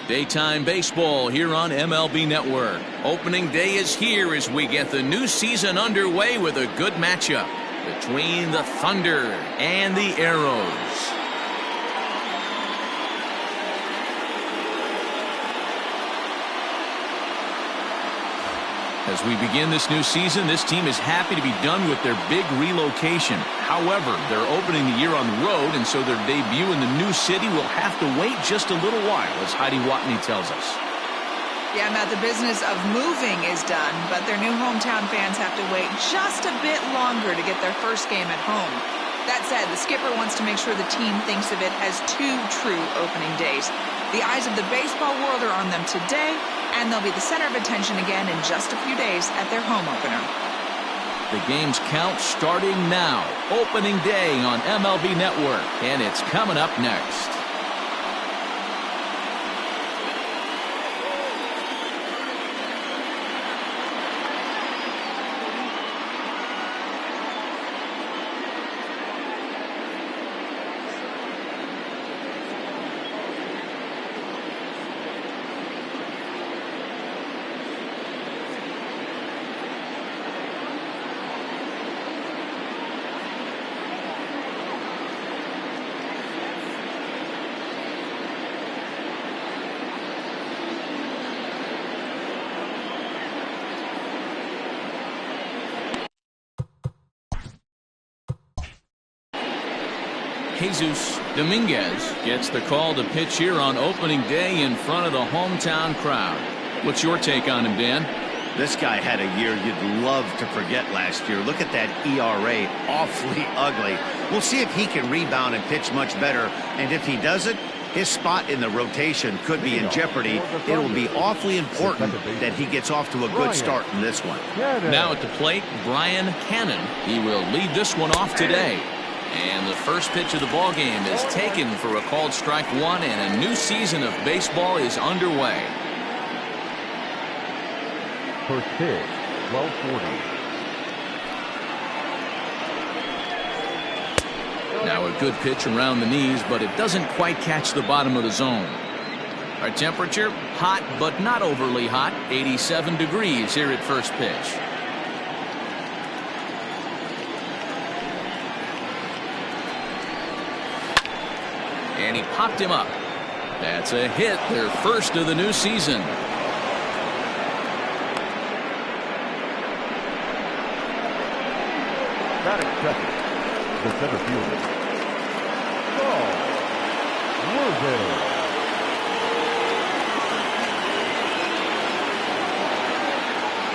Daytime baseball here on MLB Network. Opening day is here as we get the new season underway with a good matchup between the Thunder and the Arrows. As we begin this new season, this team is happy to be done with their big relocation. However, they're opening the year on the road, and so their debut in the new city will have to wait just a little while, as Heidi Watney tells us. Yeah, Matt, the business of moving is done, but their new hometown fans have to wait just a bit longer to get their first game at home. That said, the skipper wants to make sure the team thinks of it as 2 true opening days. The eyes of the baseball world are on them today, and they'll be the center of attention again in just a few days at their home opener. The game's count starting now. Opening day on MLB Network, and it's coming up next. Jesus Dominguez gets the call to pitch here on opening day in front of the hometown crowd. What's your take on him, Dan? This guy had a year you'd love to forget last year. Look at that ERA, awfully ugly. We'll see if he can rebound and pitch much better, and if he doesn't, his spot in the rotation could be in jeopardy. It will be awfully important that he gets off to a good start in this one. Now at the plate, Brian Cannon. He will lead this one off today. And the first pitch of the ball game is taken for a called strike 1, and a new season of baseball is underway. First pitch, 12:40. Now a good pitch around the knees, but it doesn't quite catch the bottom of the zone. Our temperature, hot but not overly hot, 87 degrees here at first pitch. And he popped him up. That's a hit, their first of the new season. Batting second, the center fielder, Saul Worthing.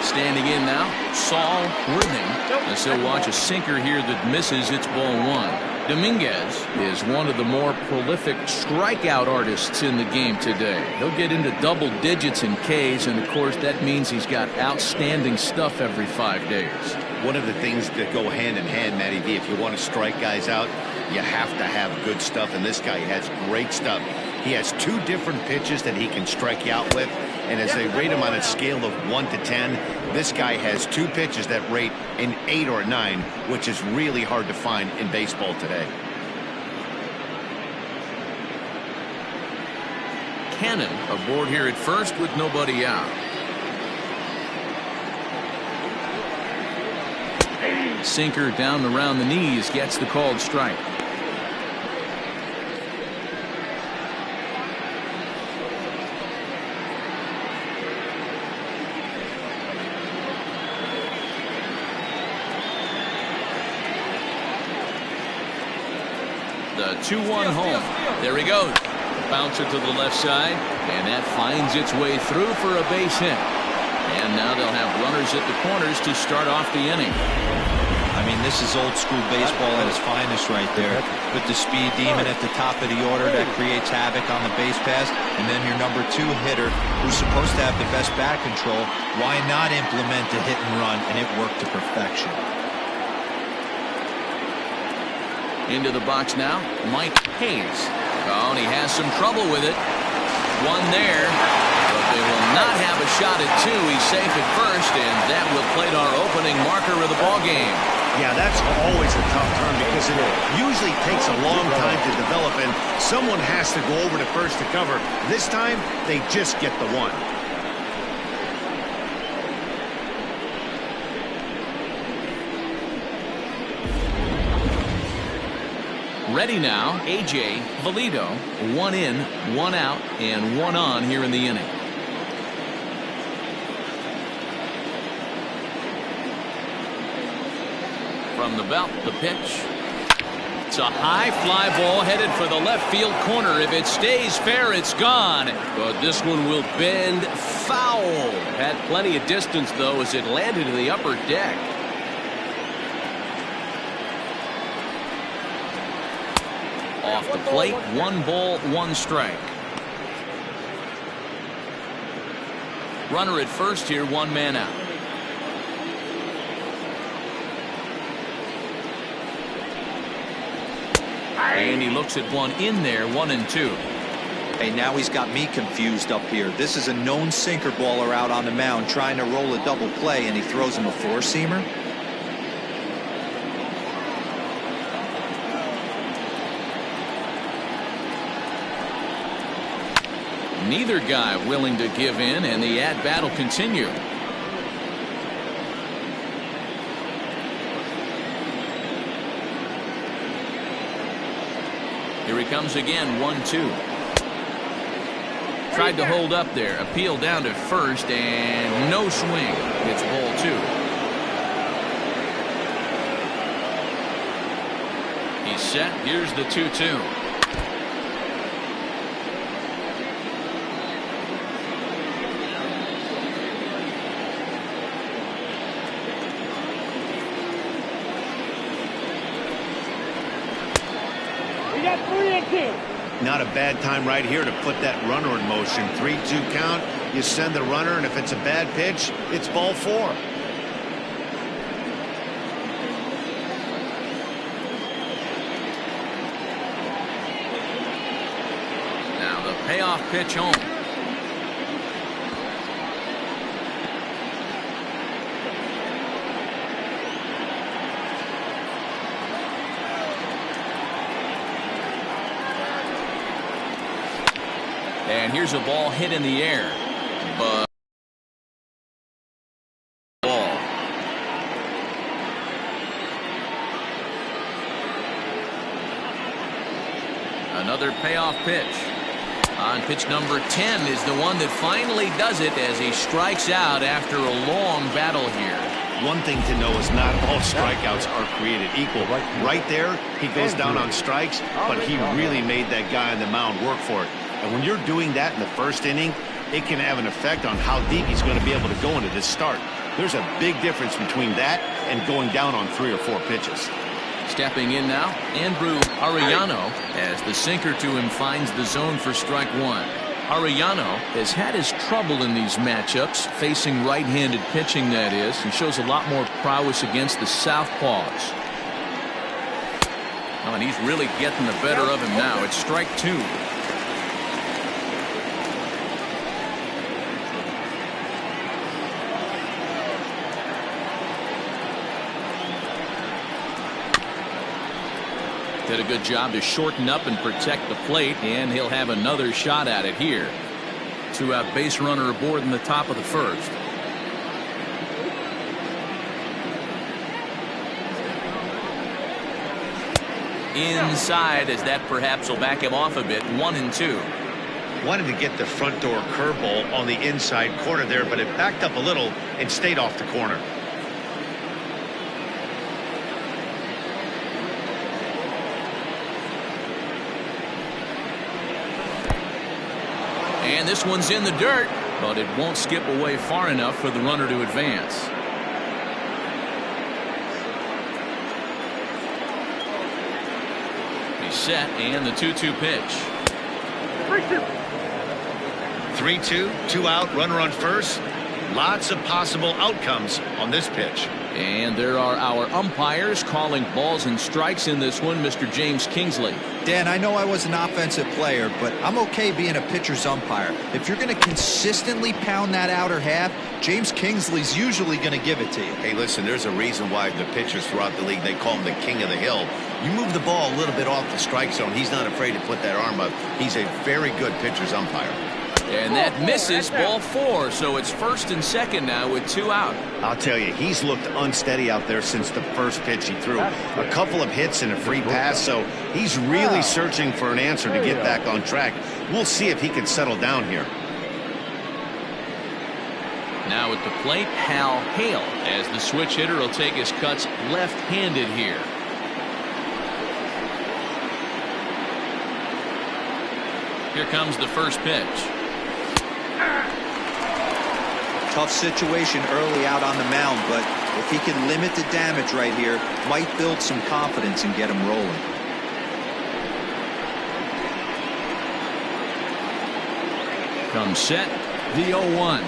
Standing in now, Saul Worthing, as he'll watch a sinker here that misses. It's ball 1. Dominguez is one of the more prolific strikeout artists in the game today. He'll get into double digits in Ks, and of course that means he's got outstanding stuff every 5 days. One of the things that go hand in hand, Matty V, if you want to strike guys out, you have to have good stuff, and this guy has great stuff. He has 2 different pitches that he can strike you out with, and as they rate him on a scale of 1 to 10, this guy has 2 pitches that rate an 8 or a 9, which is really hard to find in baseball today. Cannon aboard here at first with nobody out. Sinker down around the knees gets the called strike. The 2-1 home. There he goes. Bouncer to the left side, and that finds its way through for a base hit. And now they'll have runners at the corners to start off the inning. I mean, this is old school baseball at its finest right there. With the speed demon at the top of the order that creates havoc on the base pass, and then your number 2 hitter who's supposed to have the best bat control. Why not implement the hit and run? And it worked to perfection. Into the box now, Mike Hayes. Oh, and he has some trouble with it. One there, but they will not have a shot at 2. He's safe at first, and that will plate our opening marker of the ball game. Yeah, that's always a tough term because it usually takes a long time to develop, and someone has to go over to first to cover. This time, they just get the one. Ready now, A.J. Valido. 1 in, 1 out, and 1 on here in the inning. From the belt, the pitch. It's a high fly ball headed for the left field corner. If it stays fair, it's gone. But this one will bend foul. Had plenty of distance, though, as it landed in the upper deck. Off the plate, 1 ball, 1 strike. Runner at first here, 1 man out. And he looks at one in there, 1 and 2. Hey, now he's got me confused up here. This is a known sinker baller out on the mound trying to roll a double play, and he throws him a 4-seamer. Neither guy willing to give in, and the at-bat will continue. Here he comes again, 1-2. Tried to hold up there. Appeal down to first, and no swing. It's ball 2. He's set. Here's the 2-2. Not a bad time right here to put that runner in motion. 3-2 count. You send the runner, and if it's a bad pitch, it's ball 4. Now the payoff pitch home. And here's a ball hit in the air, but ball. Another payoff pitch. On pitch number 10 is the one that finally does it as he strikes out after a long battle here. One thing to know is not all strikeouts are created equal. Right there, he goes down on strikes, but he really made that guy on the mound work for it. And when you're doing that in the first inning, it can have an effect on how deep he's going to be able to go into this start. There's a big difference between that and going down on 3 or 4 pitches. Stepping in now, Andrew Arellano, as the sinker to him finds the zone for strike 1. Arellano has had his trouble in these matchups, facing right-handed pitching, that is. He shows a lot more prowess against the southpaws. Oh, and he's really getting the better of him now. It's strike 2. Did a good job to shorten up and protect the plate, and he'll have another shot at it here. 2-out base runner aboard in the top of the first. Inside, as that perhaps will back him off a bit. 1 and 2. Wanted to get the front door curveball on the inside corner there, but it backed up a little and stayed off the corner. And this one's in the dirt, but it won't skip away far enough for the runner to advance. He's set, and the 2-2 pitch. 3-2, 2 out, runner on first. Lots of possible outcomes on this pitch. And there are our umpires calling balls and strikes in this one, Mr. James Kingsley. Dan, I know I was an offensive player, but I'm okay being a pitcher's umpire. If you're going to consistently pound that outer half, James Kingsley's usually going to give it to you. Hey, listen, there's a reason why the pitchers throughout the league, they call him the king of the hill. You move the ball a little bit off the strike zone, he's not afraid to put that arm up. He's a very good pitcher's umpire. And that misses, ball 4, so it's first and second now with 2 out. I'll tell you, he's looked unsteady out there since the first pitch he threw. A couple of hits and a free pass, so he's really searching for an answer to get back on track. We'll see if he can settle down here. Now at the plate, Hal Hale, as the switch hitter will take his cuts left-handed here. Here comes the first pitch. Tough situation early out on the mound, but if he can limit the damage right here, might build some confidence and get him rolling. Comes set, the 0-1.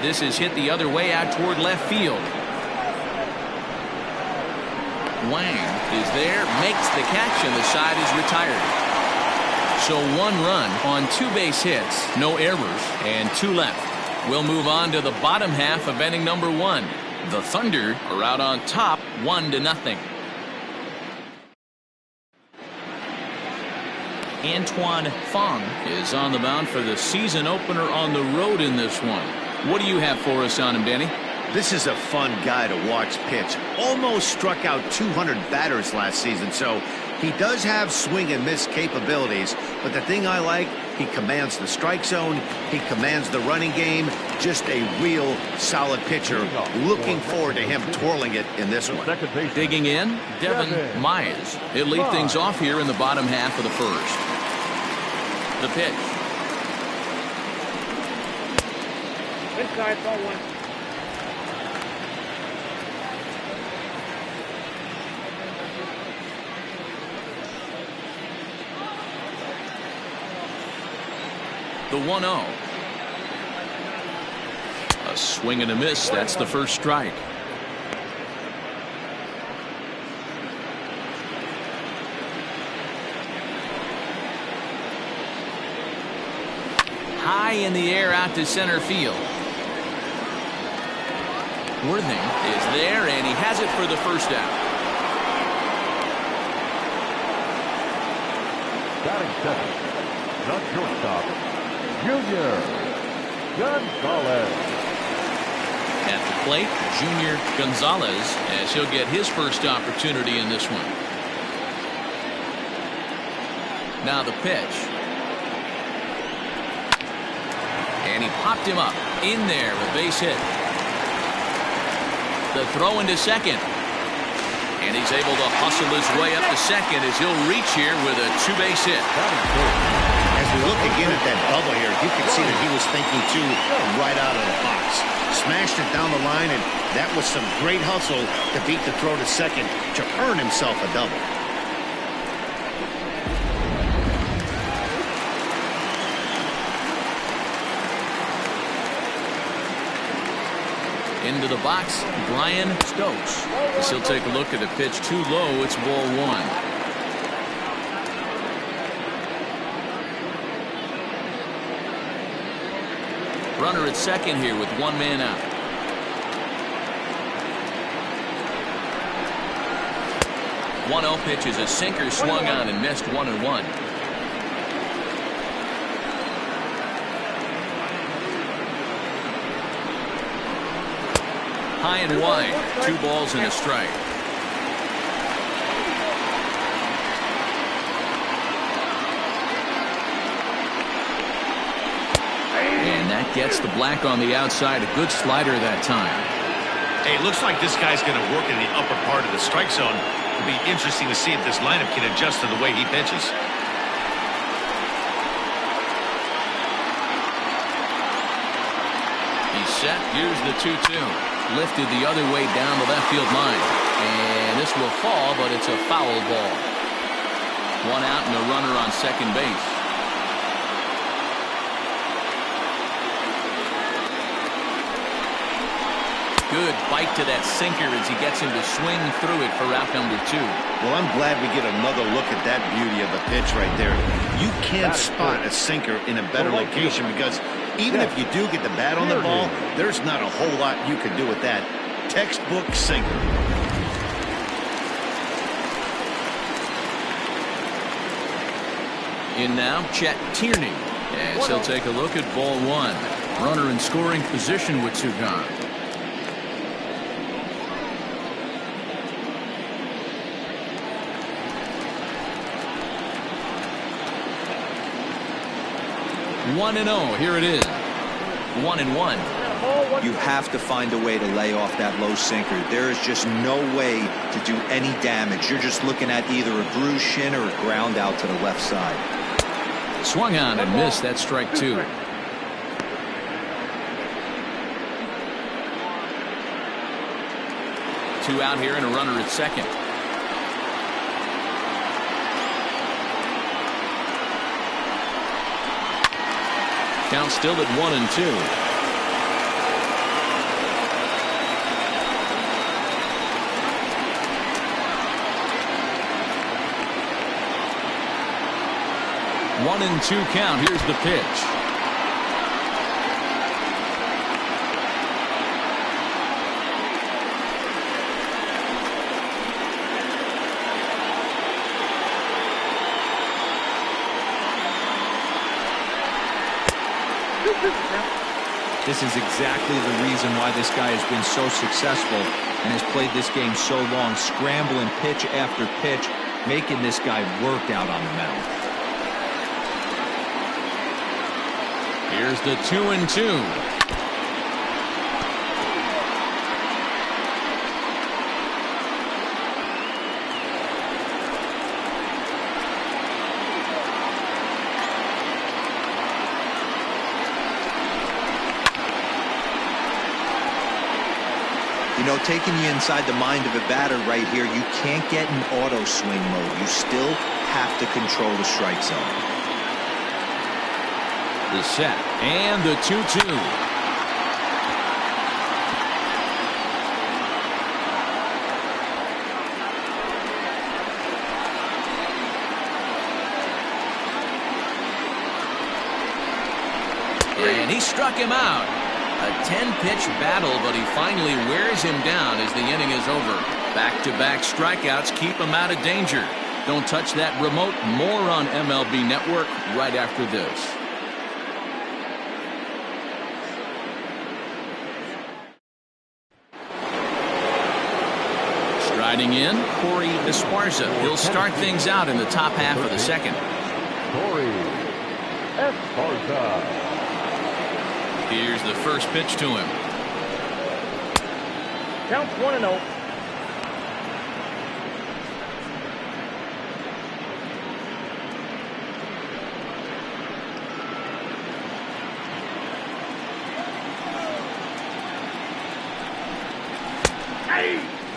This is hit the other way out toward left field. Wang is there, makes the catch, and the side is retired. So 1 run on 2 base hits, no errors, and 2 left. We'll move on to the bottom half of inning number 1. The Thunder are out on top, 1-0. Antoine Fong is on the mound for the season opener on the road in this one. What do you have for us on him, Danny? This is a fun guy to watch pitch. Almost struck out 200 batters last season, so he does have swing and miss capabilities. But the thing I like, he commands the strike zone, he commands the running game. Just a real solid pitcher. Looking forward to him twirling it in this one. Digging in, Devin Myers. He'll lead things off here in the bottom half of the first. The pitch. Inside, ball 1. The 1-0. A swing and a miss. That's the first strike. High in the air out to center field. Worthing is there, and he has it for the first out. Batting second, the shortstop, Junior Gonzalez. At the plate, Junior Gonzalez, as he'll get his first opportunity in this one. Now the pitch. And he popped him up. In there, a base hit. The throw into second. And he's able to hustle his way up to second as he'll reach here with a 2-base hit. As we look again at that bubble here, you can see that he was thinking too right out of the box. Smashed it down the line, and that was some great hustle to beat the throw to second to earn himself a double. Into the box, Brian Stokes. As he'll take a look at the pitch too low, it's ball 1. Runner at second here with 1 man out. The 1-0 pitch is a sinker swung on and missed 1-1. High and wide, 2 balls and a strike. And that gets the black on the outside. A good slider that time. Hey, it looks like this guy's going to work in the upper part of the strike zone. It'll be interesting to see if this lineup can adjust to the way he pitches. He's set. Here's the 2-2. Lifted the other way down the left field line. And this will fall, but it's a foul ball. One out and a runner on second base. Good bite to that sinker as he gets him to swing through it for out number 2. Well, I'm glad we get another look at that beauty of a pitch right there. You can't spot a sinker in a better location because even if you do get the bat on the ball, there's not a whole lot you can do with that. Textbook sinker. In now, Chet Tierney, as he'll take a look at ball 1. Runner in scoring position with 2 gone. One and 0. Here it is. 1-1. You have to find a way to lay off that low sinker. There is just no way to do any damage. You're just looking at either a bruised shin or a ground out to the left side. Swung on and missed. That's strike 2. Two out here and a runner at second. Count still at 1-2. One and 2 count. Here's the pitch. This is exactly the reason why this guy has been so successful and has played this game so long, scrambling pitch after pitch, making this guy work out on the mound. Here's the 2-2. You know, taking you inside the mind of a batter right here, you can't get in auto swing mode. You still have to control the strike zone. The set and the 2-2. And he struck him out. A 10-pitch battle, but he finally wears him down as the inning is over. Back-to-back strikeouts keep him out of danger. Don't touch that remote. More on MLB Network right after this. Striding in, Corey Esparza. He'll start things out in the top half of the second. Corey Esparza. Here's the first pitch to him. Counts 1-0.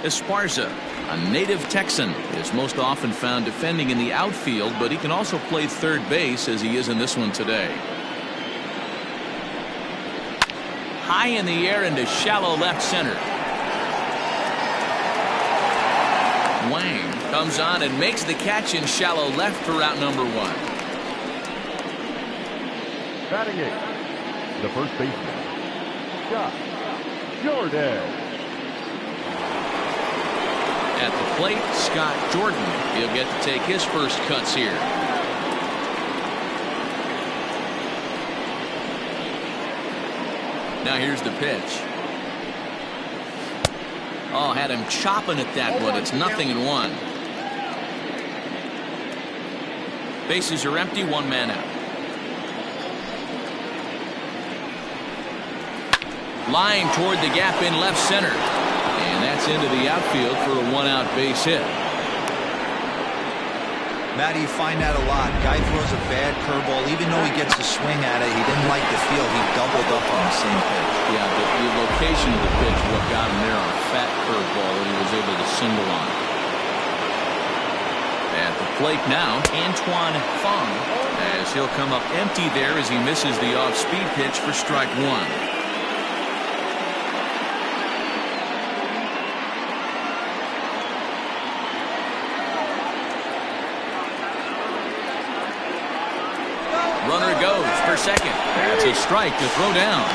Esparza, a native Texan, is most often found defending in the outfield, but he can also play third base as he is in this one today. High in the air into shallow left center. Wang comes on and makes the catch in shallow left for out number 1. Batting eighth, the first baseman, Scott Jordan. At the plate, Scott Jordan. He'll get to take his first cuts here. Now here's the pitch. Oh, had him chopping at that one. It's 0-1. Bases are empty, 1 man out. Line toward the gap in left center. And that's into the outfield for a 1-out base hit. Matty, you find that a lot. Guy throws a bad curveball. Even though he gets a swing at it, he didn't like the feel. He doubled up on the same pitch. Yeah, the location of the pitch, what got him there on a fat curveball that he was able to single on. At the plate now, Antoine Fong, as he'll come up empty there as he misses the off-speed pitch for strike one. Runner goes for second. That's a strike to throw down.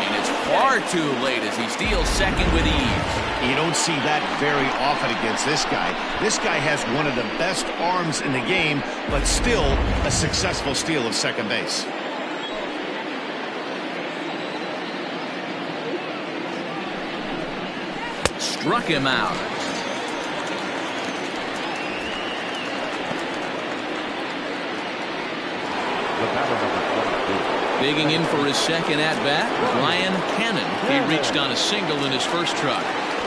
And it's far too late as he steals second with ease. You don't see that very often against this guy. This guy has one of the best arms in the game, but still a successful steal of second base. Struck him out. Digging in for his second at-bat, Ryan Cannon. He reached on a single in his first truck.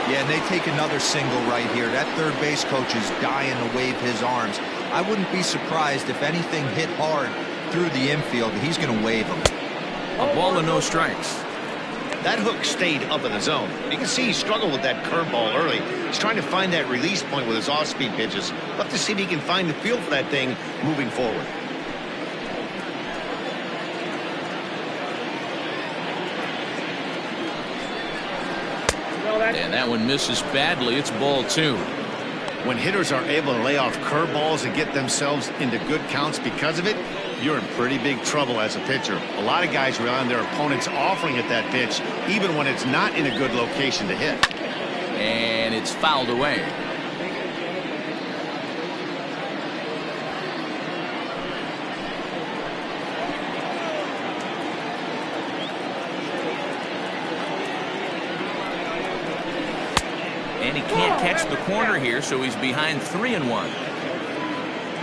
Yeah, and they take another single right here. That third base coach is dying to wave his arms. I wouldn't be surprised if anything hit hard through the infield. He's going to wave them. A ball and no strikes. That hook stayed up in the zone. You can see he struggled with that curveball early. He's trying to find that release point with his off-speed pitches. Love to see if he can find the feel for that thing moving forward. And that one misses badly. It's ball two. When hitters are able to lay off curveballs and get themselves into good counts because of it, you're in pretty big trouble as a pitcher. A lot of guys rely on their opponents offering at that pitch, even when it's not in a good location to hit. And it's fouled away. And he can't catch the corner here, so he's behind 3-1.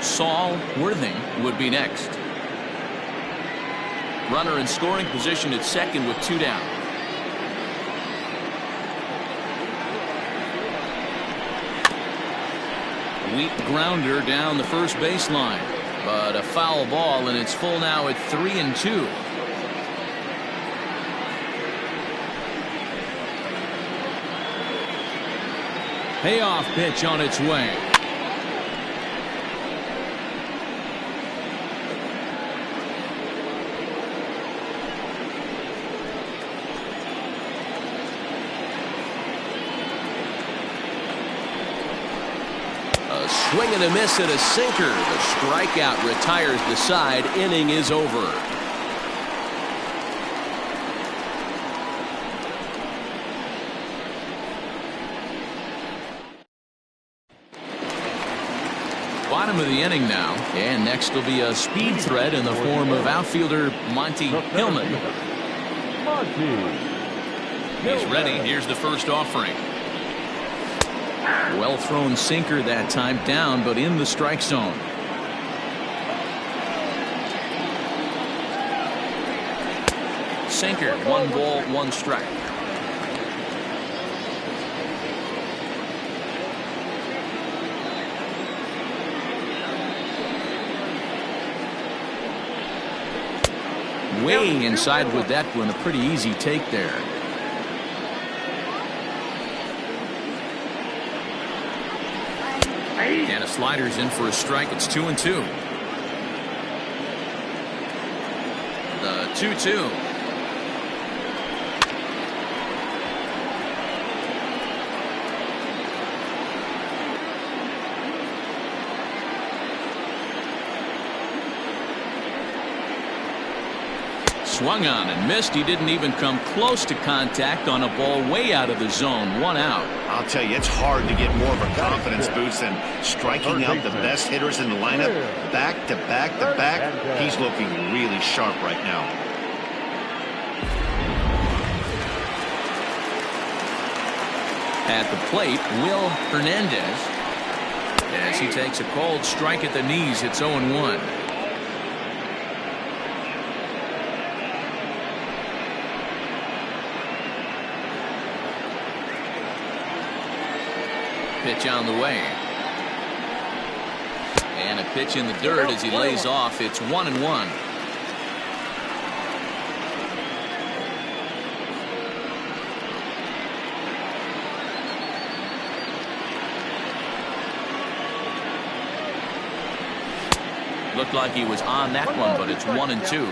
Saul Worthing would be next. Runner in scoring position at second with two down. Weak grounder down the first baseline, but a foul ball, and it's full now at 3-2. Payoff pitch on its way. A swing and a miss at a sinker. The strikeout retires the side. Inning is over. Bottom of the inning now, and next will be a speed threat in the form of outfielder Monty Hillman. He's ready. Here's the first offering. Well thrown sinker that time, down but in the strike zone. Sinker, 1 ball, 1 strike. Way inside with that one, a pretty easy take there. And a slider's in for a strike. It's 2-2. The 2-2. Swung on and missed. He didn't even come close to contact on a ball way out of the zone. 1 out. I'll tell you, it's hard to get more of a confidence boost than striking out the best hitters in the lineup back to back to back. He's looking really sharp right now. At the plate, Will Hernandez, as he takes a cold strike at the knees. It's 0-1. Pitch on the way. And a pitch in the dirt as he lays off. It's 1-1. Looked like he was on that one, but it's 1-2.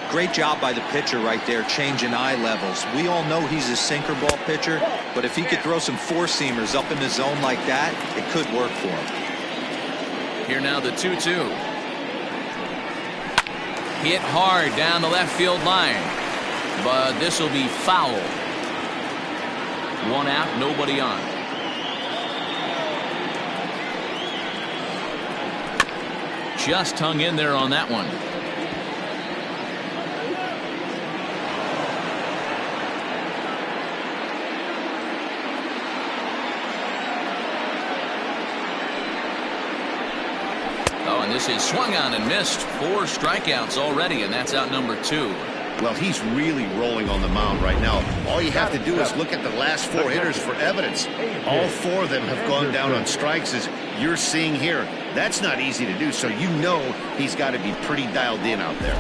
Great job by the pitcher right there, changing eye levels. We all know he's a sinker ball pitcher, but if he could throw some four-seamers up in the zone like that, it could work for him. Here now the 2-2. Hit hard down the left field line, but this will be foul. 1 out, nobody on. Just hung in there on that one. Oh, and this is swung on and missed. 4 strikeouts already, and that's out number 2. Well, he's really rolling on the mound right now. All you have to do is look at the last 4 hitters for evidence. All 4 of them have gone down on strikes, as you're seeing here. That's not easy to do, so you know he's got to be pretty dialed in out there.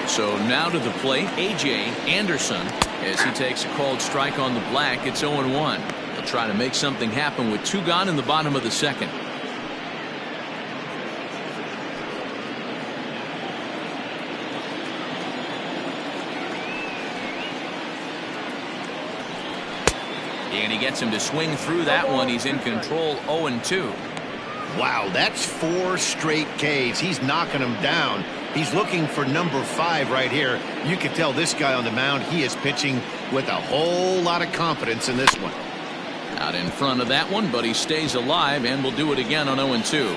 So now to the plate, A.J. Anderson, as he takes a called strike on the black. It's 0-1. He'll try to make something happen with 2 gone in the bottom of the second. And he gets him to swing through that one. He's in control, 0-2. Wow, that's 4 straight Ks. He's knocking them down. He's looking for number 5 right here. You can tell this guy on the mound, he is pitching with a whole lot of confidence in this one. Out in front of that one, but he stays alive and will do it again on 0-2.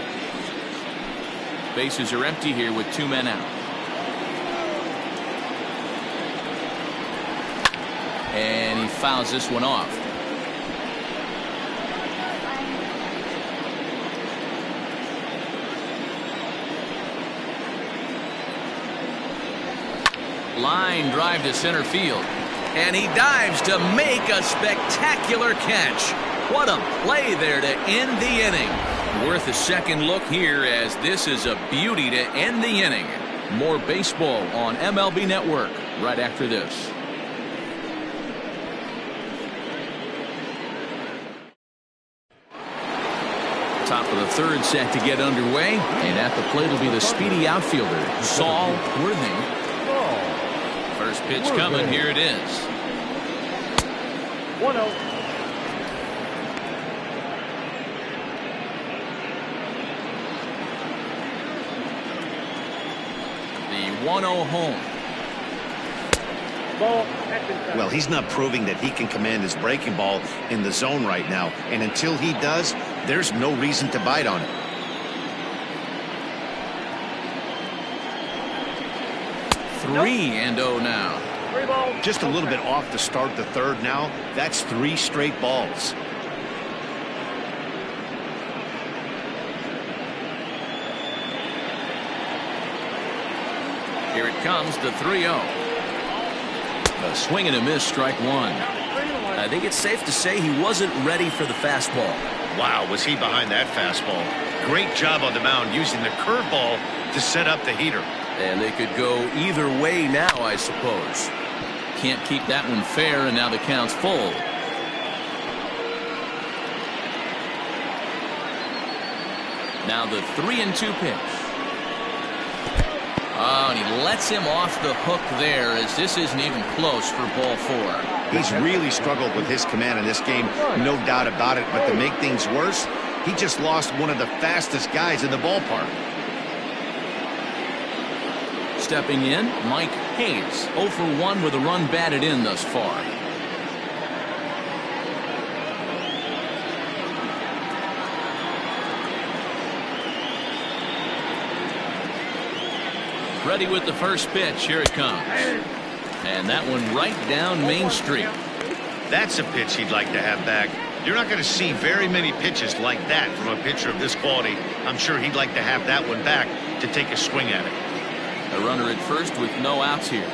Bases are empty here with 2 men out. And he fouls this one off. Line drive to center field, and he dives to make a spectacular catch. What a play there to end the inning. Worth a second look here, as this is a beauty to end the inning. More baseball on MLB Network right after this. Top of the 3rd set to get underway, and at the plate will be the speedy outfielder Saul Worthing. First pitch coming. Here it is. 1-0. The 1-0 home. Ball. Well, he's not proving that he can command his breaking ball in the zone right now, and until he does, there's no reason to bite on it. 3-0 now. 3 balls. Just a little bit off to start the 3rd now. That's 3 straight balls. Here it comes, the 3-0. A swing and a miss, strike 1. I think it's safe to say he wasn't ready for the fastball. Wow, was he behind that fastball. Great job on the mound using the curveball to set up the heater. And they could go either way now, I suppose. Can't keep that one fair, and now the count's full. Now the 3-2 pitch. Oh, and he lets him off the hook there, as this isn't even close for ball 4. He's really struggled with his command in this game, no doubt about it. But to make things worse, he just lost one of the fastest guys in the ballpark. Stepping in, Mike Hayes, 0 for 1 with a run batted in thus far. Ready with the first pitch. Here it comes. And that one right down Main Street. That's a pitch he'd like to have back. You're not going to see very many pitches like that from a pitcher of this quality. I'm sure he'd like to have that one back to take a swing at it. A runner at first with no outs here.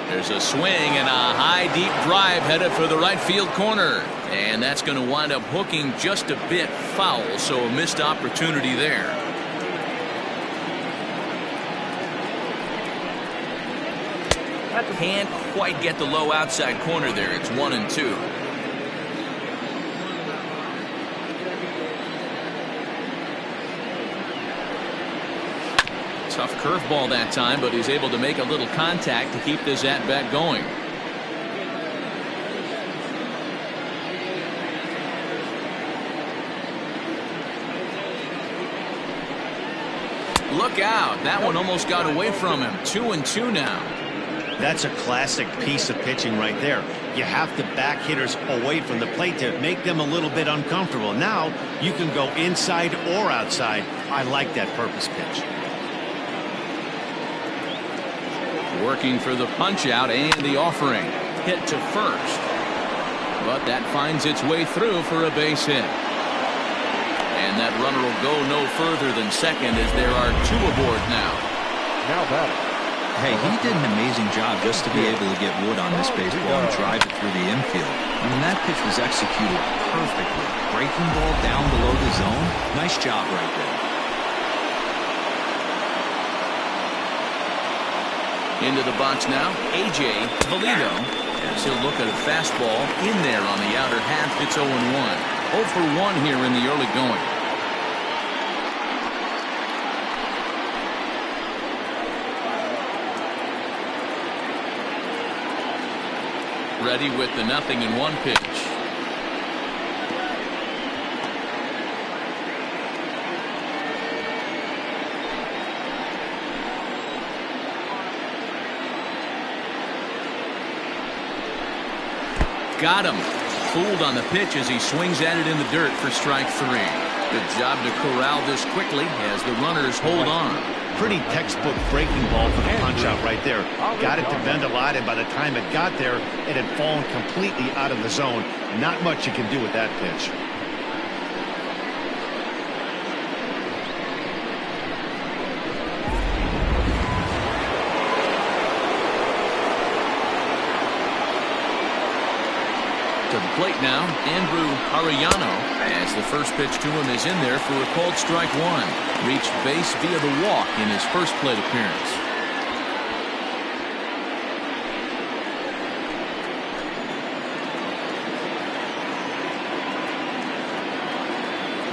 There's a swing and a high deep drive headed for the right field corner, and that's going to wind up hooking just a bit foul, so a missed opportunity there. Can't quite get the low outside corner there. It's 1-2. Tough curveball that time, but he's able to make a little contact to keep this at-bat going. Look out. That one almost got away from him. 2-2 now. That's a classic piece of pitching right there. You have to back hitters away from the plate to make them a little bit uncomfortable. Now you can go inside or outside. I like that purpose pitch. Working for the punch out and the offering. Hit to first. But that finds its way through for a base hit. And that runner will go no further than second as there are 2 aboard now. Now batting. Hey, he did an amazing job just to be able to get wood on this baseball and drive it through the infield. I mean, that pitch was executed perfectly. Breaking ball down below the zone. Nice job right there. Into the box now, A.J. Valito. As he'll look at a fastball in there on the outer half. It's 0-1. 0 for 1 here in the early going. Ready with the 0-1 pitch. Got him. Fooled on the pitch as he swings at it in the dirt for strike 3. Good job to corral this quickly as the runners hold on. Pretty textbook breaking ball for the punch out right there. Got it to bend a lot, and by the time it got there, it had fallen completely out of the zone. Not much you can do with that pitch. To the plate now, Andrew Arellano, as the first pitch to him is in there for a called strike 1. Reached base via the walk in his first plate appearance.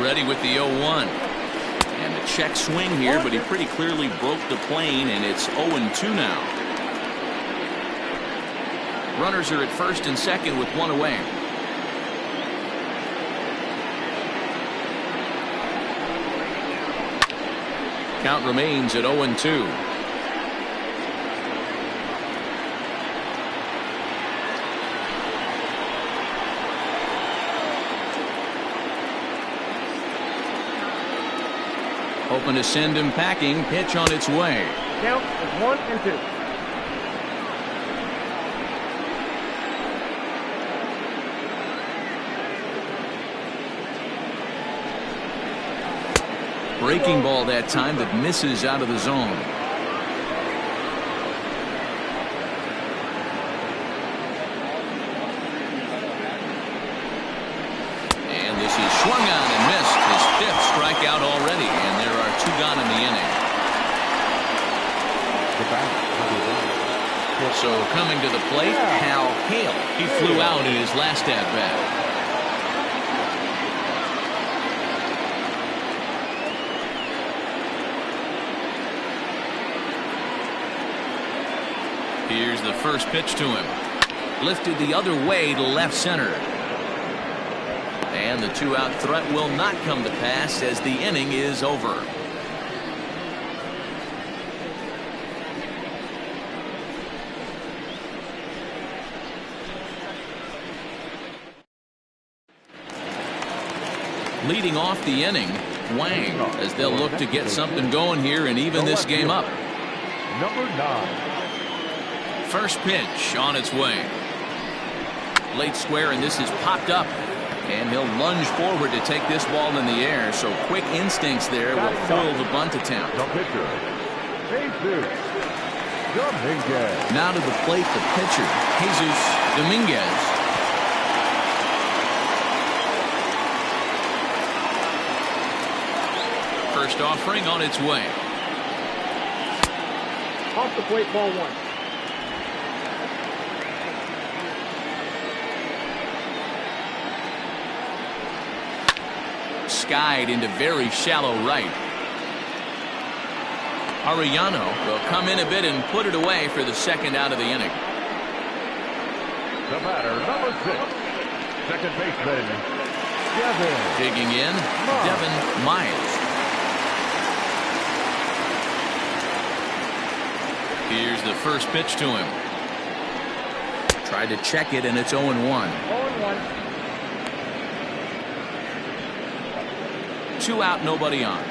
Ready with the 0-1. And the check swing here, but he pretty clearly broke the plane, and it's 0-2 now. Runners are at first and second with 1 away. Count remains at 0-2. Hoping to send him packing. Pitch on its way. Count is 1-2. Breaking ball that time that misses out of the zone. And this is swung on and missed. His 5th strikeout already, and there are 2 gone in the inning. So coming to the plate, Hal Hale. He flew out in his last at-bat. Here's the first pitch to him. Lifted the other way to left center. And the 2-out threat will not come to pass as the inning is over. Leading off the inning, Wang, as they'll look to get something going here and even this game up. Number 9. First pitch on its way. Late square, and this is popped up. And he'll lunge forward to take this ball in the air. So quick instincts there will foil the bunt attempt. The pitcher, Jesus Dominguez. Now to the plate, the pitcher, Jesus Dominguez. First offering on its way. Off the plate, ball 1. skied into very shallow right. Arellano will come in a bit and put it away for the second out of the inning. The batter, number 6, second baseman, Devin. Digging in, Devin Myers. Here's the first pitch to him. Tried to check it, and it's 0-1. 0-1. 2 out, nobody on.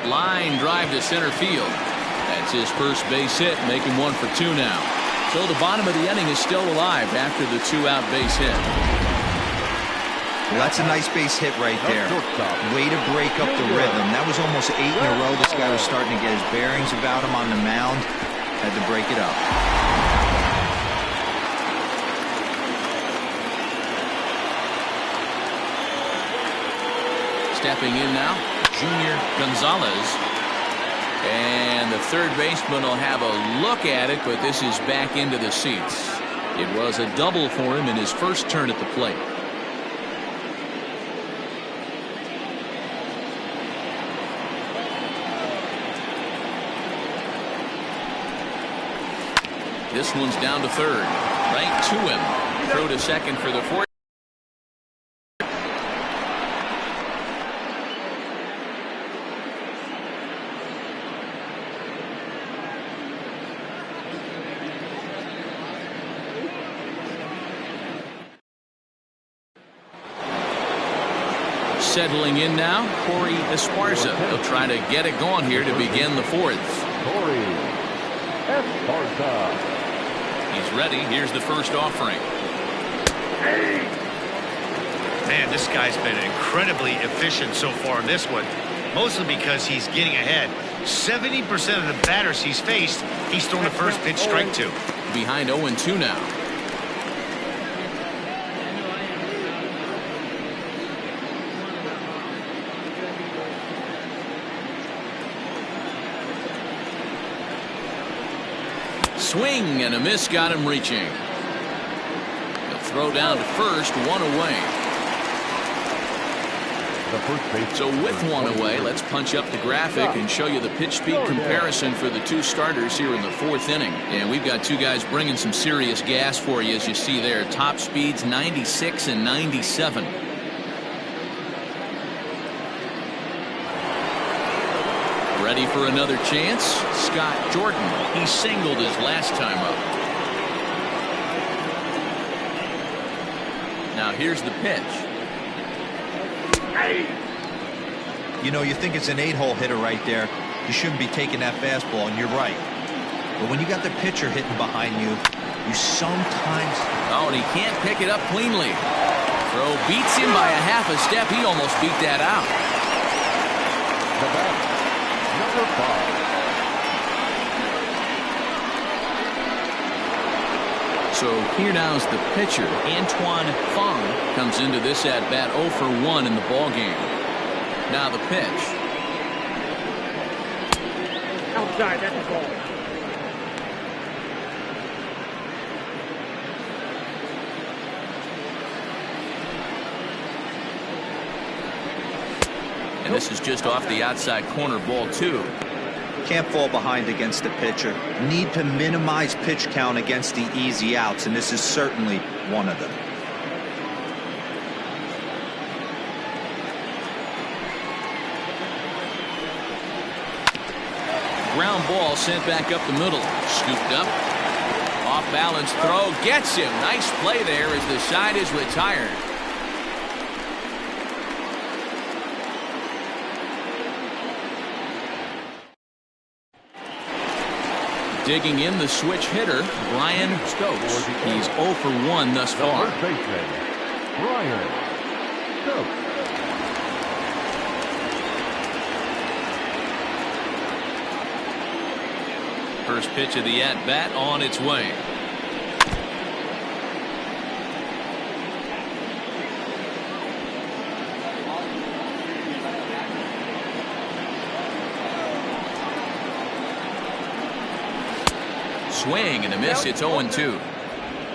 Line drive to center field. That's his first base hit, making 1 for 2 now. So the bottom of the inning is still alive after the 2-out base hit. Well, that's a nice base hit right there. Way to break up the rhythm. That was almost 8 in a row. This guy was starting to get his bearings about him on the mound. Had to break it up. Stepping in now, Junior Gonzalez. And the third baseman will have a look at it, but this is back into the seats. It was a double for him in his first turn at the plate. This one's down to third. Right to him. Throw to second for the fourth. Settling in now, Corey Esparza. He'll try to get it going here to begin the fourth. Corey Esparza. He's ready. Here's the first offering. Man, this guy's been incredibly efficient so far in this one, mostly because he's getting ahead. 70% of the batters he's faced, he's thrown the first pitch strike to. Behind 0-2 now. Swing and a miss got him reaching. He'll throw down to first, 1 away. So with 1 away, let's punch up the graphic and show you the pitch speed comparison for the 2 starters here in the 4th inning. And we've got 2 guys bringing some serious gas for you, as you see there. Top speeds 96 and 97. Ready for another chance? Scott Jordan. He singled his last time up. Now here's the pitch. You know, you think it's an 8-hole hitter right there. You shouldn't be taking that fastball, and you're right. But when you got the pitcher hitting behind you, you sometimes... Oh, and he can't pick it up cleanly. Throw beats him by a half a step. He almost beat that out. The batter, number 5. So here now's the pitcher. Antoine Fong comes into this at bat 0 for 1 in the ball game. Now the pitch. Outside, that's the ball. And this is just off the outside corner, ball 2. Can't fall behind against the pitcher. Need to minimize pitch count against the easy outs, and this is certainly one of them. Ground ball sent back up the middle. Scooped up. Off balance throw. Gets him. Nice play there as the side is retired. Digging in the switch hitter, Brian Stokes. He's 0 for 1 thus far. First baseman, Brian Stokes. First pitch of the at-bat on its way. Swing and a miss. It's 0-2.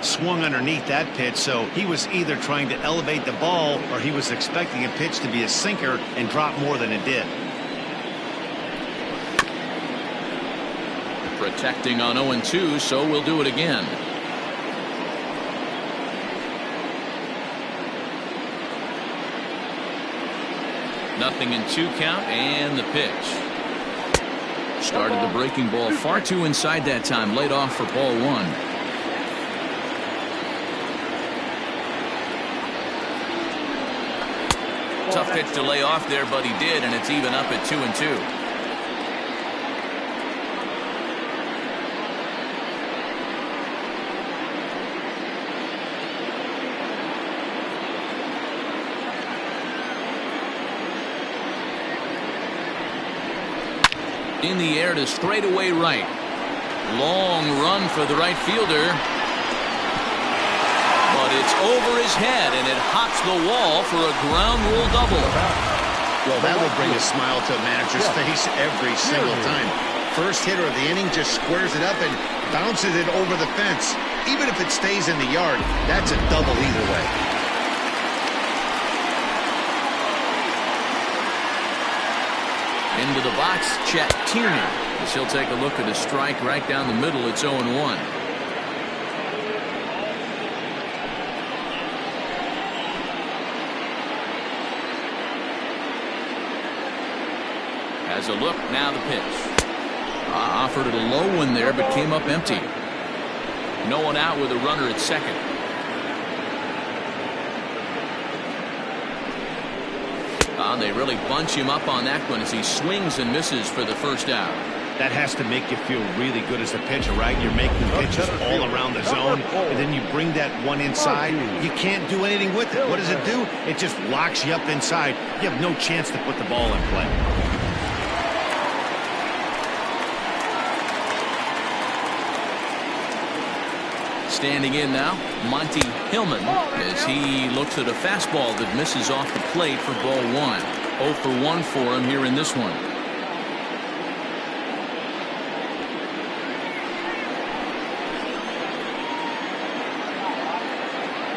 swung underneath that pitch, so he was either trying to elevate the ball or he was expecting a pitch to be a sinker and drop more than it did. Protecting on 0-2, so we'll do it again. Nothing in 2 count, and the pitch. Started the breaking ball far too inside that time. Laid off for ball 1. Tough pitch to lay off there, but he did, and it's even up at 2-2. In the air to straightaway right. Long run for the right fielder. But it's over his head, and it hops the wall for a ground rule double. Well, that will bring a smile to a manager's face every single time. First hitter of the inning just squares it up and bounces it over the fence. Even if it stays in the yard, that's a double either way. Into the box, Chet Tierney. As he'll take a look at a strike right down the middle. It's 0-1. Has a look, now the pitch. Offered it a low one there, but came up empty. No one out with a runner at second. They really bunch him up on that one as he swings and misses for the first out. That has to make you feel really good as a pitcher, right? You're making pitches all around the zone, and then you bring that one inside. You can't do anything with it. What does it do? It just locks you up inside. You have no chance to put the ball in play. Standing in now, Monty Hillman, as he looks at a fastball that misses off the plate for ball 1. 0 for 1 for him here in this one.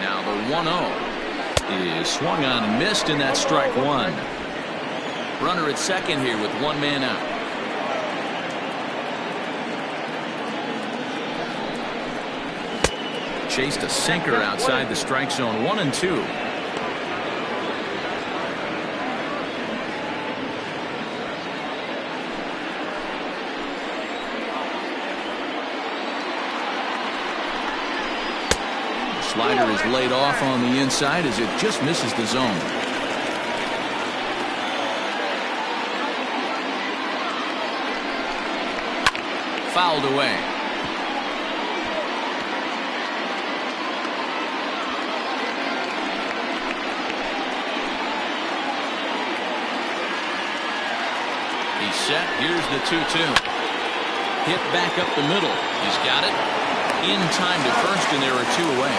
Now the 1-0 is swung on and missed, and that's strike 1. Runner at second here with 1 man out. Chased a sinker outside the strike zone. 1-2. The slider is laid off on the inside as it just misses the zone. Fouled away. Set. Here's the 2-2. Hit back up the middle. He's got it. In time to first, and there are 2 away.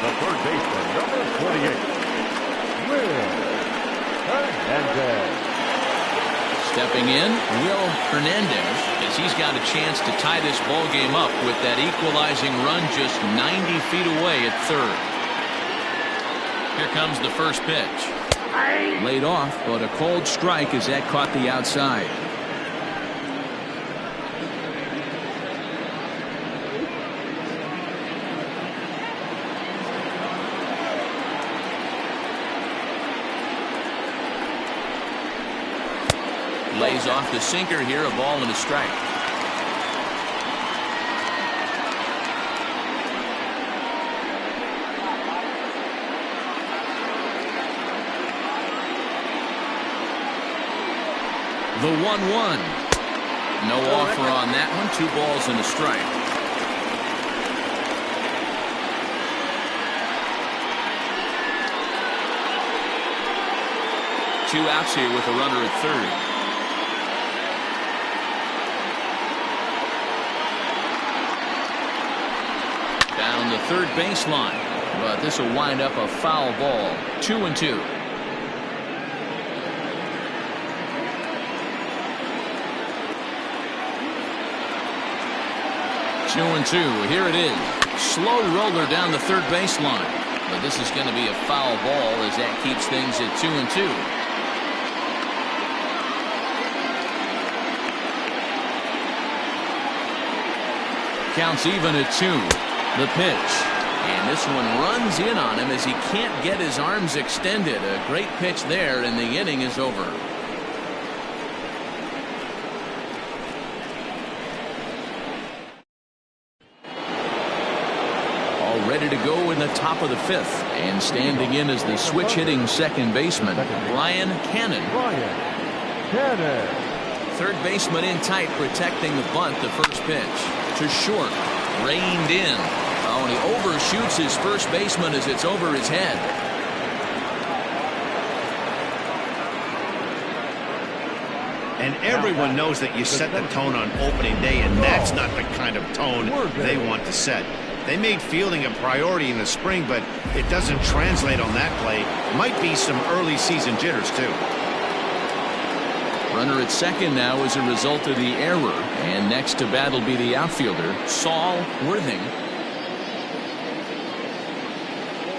The third baseman, number 48, Will Hernandez. Stepping in, Will Hernandez, as he's got a chance to tie this ball game up with that equalizing run just 90 feet away at third. Here comes the first pitch. Laid off, but a cold strike as that caught the outside. Lays off the sinker here, a ball and a strike. The 1-1. No offer on that one. 2 balls and a strike. Two outs here with a runner at third. Down the third baseline, but this will wind up a foul ball. 2-2. 2-2. Here it is. Slow roller down the third baseline. But this is going to be a foul ball as that keeps things at 2-2. Counts even at 2. The pitch. And this one runs in on him as he can't get his arms extended. A great pitch there, and the inning is over. All ready to go in the top of the 5th. And standing in is the switch hitting second baseman, Ryan Cannon. Third baseman in tight, protecting the bunt. The first pitch to short, reined in. Oh, and he overshoots his first baseman as it's over his head. And everyone knows that you set the tone on opening day, and that's not the kind of tone they want to set. They made fielding a priority in the spring, but it doesn't translate on that play. Might be some early season jitters, too. Runner at second now as a result of the error. And next to bat will be the outfielder, Saul Worthing.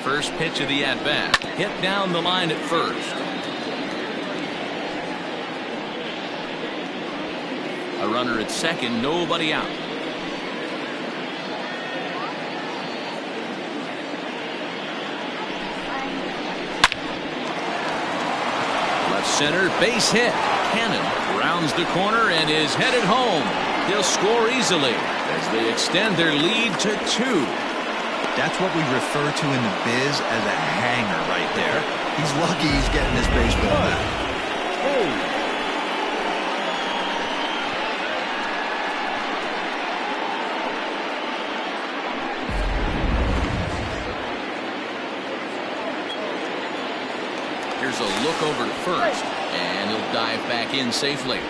First pitch of the at-bat. Hit down the line at first. A runner at second, nobody out. Left center, base hit. Cannon rounds the corner and is headed home. He'll score easily as they extend their lead to 2. That's what we refer to in the biz as a hanger right there. He's lucky he's getting this baseball back. Here's a look over to first, and he'll dive back in safely.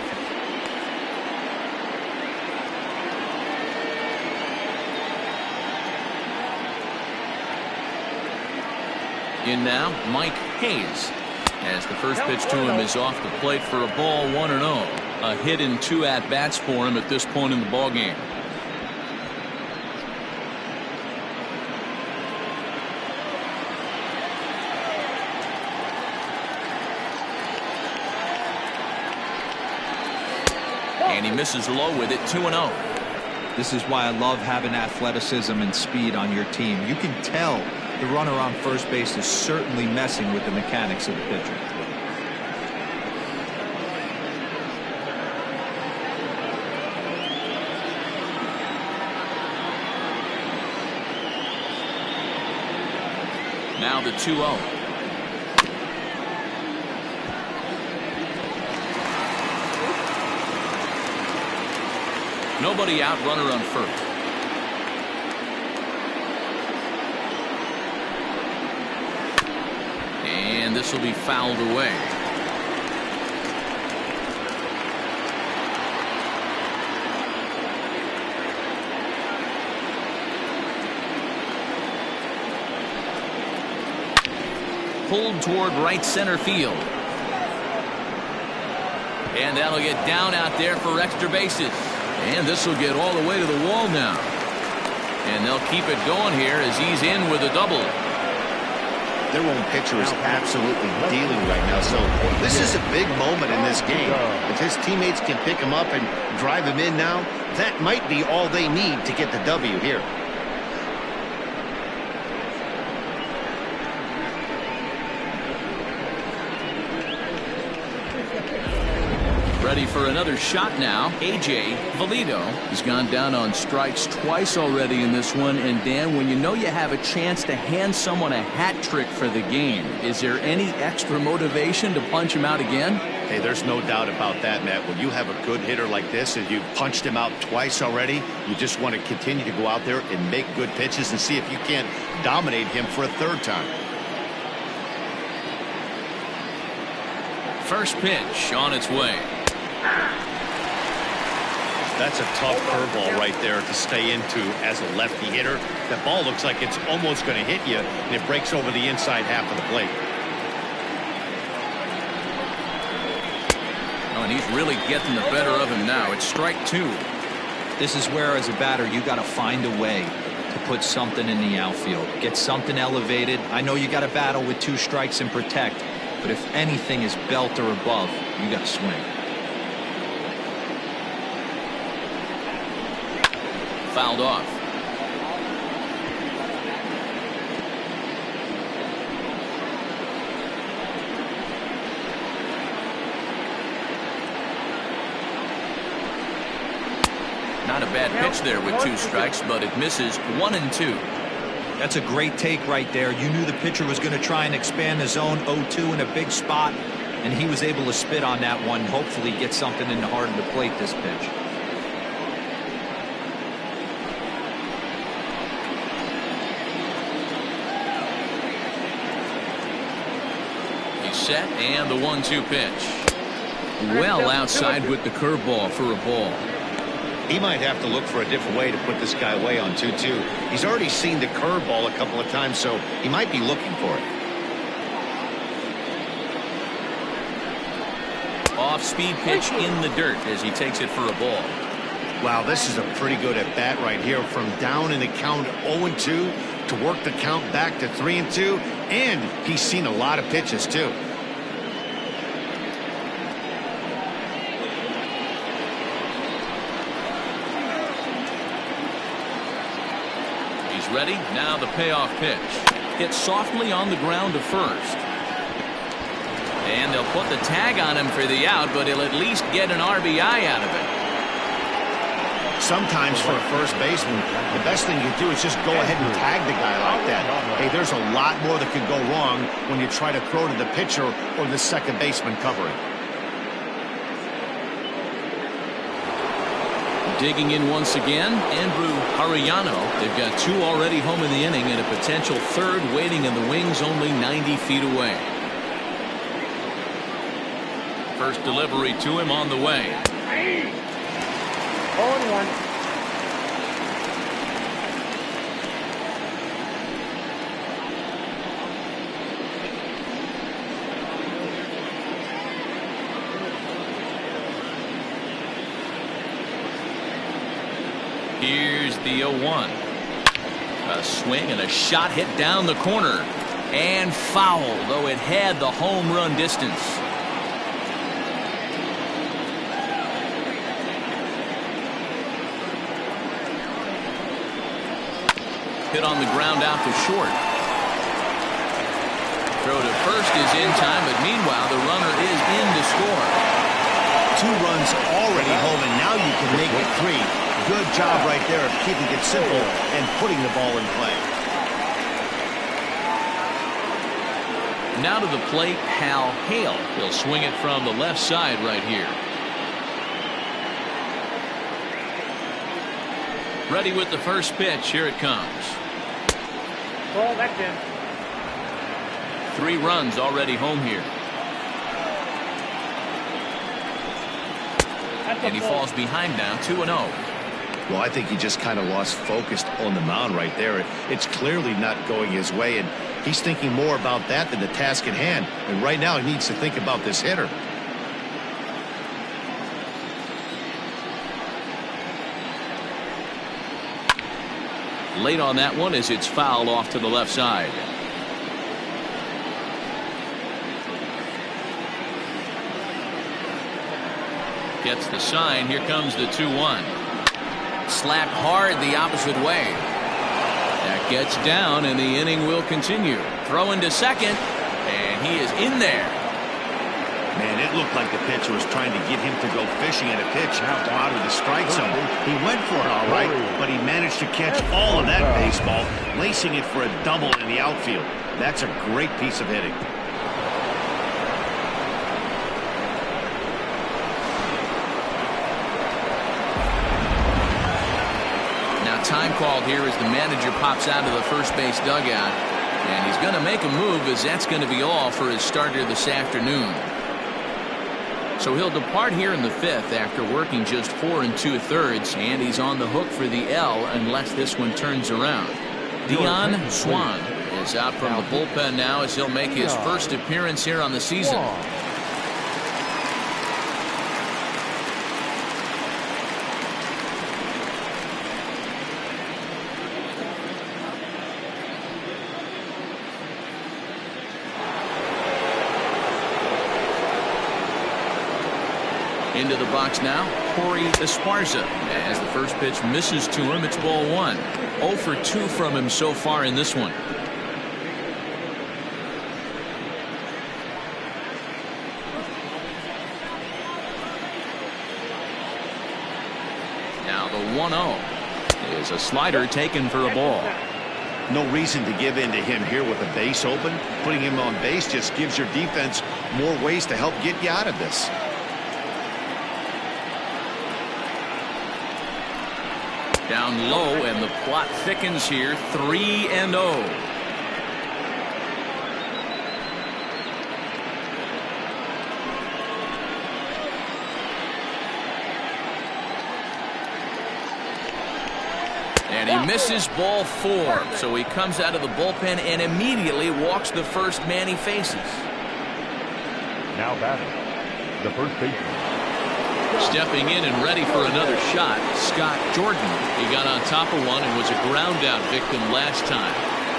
In now, Mike Hayes, as the first pitch to him is off the plate for a ball, 1-0. A hit in 2 at-bats for him at this point in the ballgame. And he misses low with it, 2-0. This is why I love having athleticism and speed on your team. You can tell the runner on first base is certainly messing with the mechanics of the pitcher. Now the 2-0. Nobody out, runner on first. And this will be fouled away. Pulled toward right center field. And that'll get down out there for extra bases. And this will get all the way to the wall now. And they'll keep it going here as he's in with a double. Their own pitcher is absolutely dealing right now, so this is a big moment in this game. If his teammates can pick him up and drive him in now, that might be all they need to get the W here. Ready for another shot now. A.J. Valido. He's gone down on strikes twice already in this one. And Dan, when you know you have a chance to hand someone a hat trick for the game, is there any extra motivation to punch him out again? Hey, there's no doubt about that, Matt. When you have a good hitter like this and you've punched him out twice already, you just want to continue to go out there and make good pitches and see if you can't dominate him for a third time. First pitch on its way. That's a tough curveball right there to stay into as a lefty hitter. That ball looks like it's almost going to hit you, and it breaks over the inside half of the plate. Oh, and he's really getting the better of him now. It's strike 2. This is where, as a batter, you got to find a way to put something in the outfield. Get something elevated. I know you got to battle with 2 strikes and protect, but if anything is belt or above, you got to swing. Fouled off. Not a bad pitch there with 2 strikes, but it misses 1 and 2. That's a great take right there. You knew the pitcher was going to try and expand the zone 0-2 in a big spot, and he was able to spit on that one. Hopefully get something in the heart of the plate this pitch. He's set, and the 1-2 pitch. Well outside with the curveball for a ball. He might have to look for a different way to put this guy away on 2-2. He's already seen the curveball a couple of times, so he might be looking for it. Off-speed pitch in the dirt as he takes it for a ball. Wow, this is a pretty good at-bat right here. From down in the count 0-2 to work the count back to 3-2, and he's seen a lot of pitches, too. Ready? Now the payoff pitch. Hits softly on the ground to first. And they'll put the tag on him for the out, but he'll at least get an RBI out of it. Sometimes for a first baseman, the best thing you do is just go ahead and tag the guy like that. Hey, there's a lot more that could go wrong when you try to throw to the pitcher or the second baseman covering. Digging in once again, Andrew Arellano. They've got 2 already home in the inning and a potential 3rd waiting in the wings only 90 feet away. First delivery to him on the way. 0-1. Here's the 0-1. A swing and a shot hit down the corner. And foul, though it had the home run distance. Hit on the ground out to short. Throw to first is in time, but meanwhile the runner is in to score. 2 runs already home, and now you can make it 3. Good job right there of keeping it simple and putting the ball in play. Now to the plate, Hal Hale. He'll swing it from the left side right here. Ready with the first pitch. Here it comes. Ball, that's in. 3 runs already home here. And he falls behind now, 2-0. Well, I think he just kind of lost focus on the mound right there. It's clearly not going his way, and he's thinking more about that than the task at hand. And right now he needs to think about this hitter. Late on that one as it's fouled off to the left side. Gets the sign. Here comes the 2-1. Slapped hard the opposite way. That gets down, and the inning will continue. Throwing to second, and he is in there. Man, it looked like the pitcher was trying to get him to go fishing at a pitch out of the strike zone. He went for it all right, but he managed to catch all of that baseball, lacing it for a double in the outfield. That's a great piece of hitting. Time called here as the manager pops out of the first base dugout, and he's going to make a move, as that's going to be all for his starter this afternoon. So he'll depart here in the 5th after working just 4 2/3, and he's on the hook for the L unless this one turns around. Dion Swan is out from the bullpen now as he'll make his first appearance here on the season. Into the box now, Corey Esparza. As the first pitch misses to him, it's ball one. 0 for 2 from him so far in this one. Now the 1-0 is a slider taken for a ball. No reason to give in to him here with the base open. Putting him on base just gives your defense more ways to help get you out of this. Down low, and the plot thickens here. 3-0. And he misses ball 4. So he comes out of the bullpen and immediately walks the first man he faces. Now batting, the first baseman. Stepping in and ready for another shot, Scott Jordan. He got on top of one and was a ground out victim last time.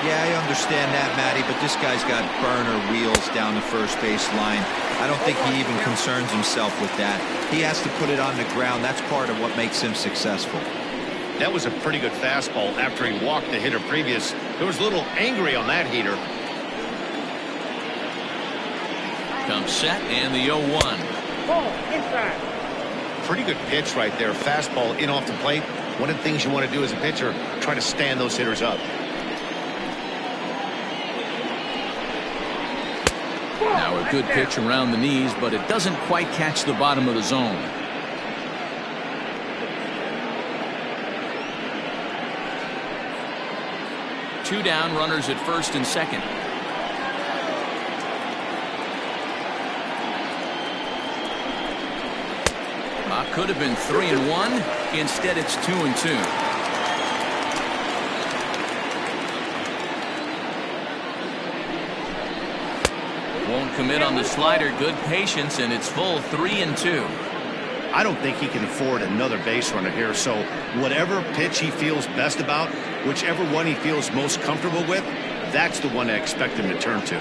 Yeah, I understand that, Matty, but this guy's got burner wheels down the first base line. I don't think he even concerns himself with that. He has to put it on the ground. That's part of what makes him successful. That was a pretty good fastball after he walked the hitter previous. There was a little angry on that heater. Comes set and the 0-1. Ball inside. Pretty good pitch right there. Fastball in off the plate. One of the things you want to do as a pitcher, try to stand those hitters up. Now a good pitch around the knees, but it doesn't quite catch the bottom of the zone. Two down, runners at first and second. Could have been 3-1. Instead, it's 2-2. Won't commit on the slider. Good patience, and it's full 3-2. I don't think he can afford another base runner here, so whatever pitch he feels best about, whichever one he feels most comfortable with, that's the one I expect him to turn to.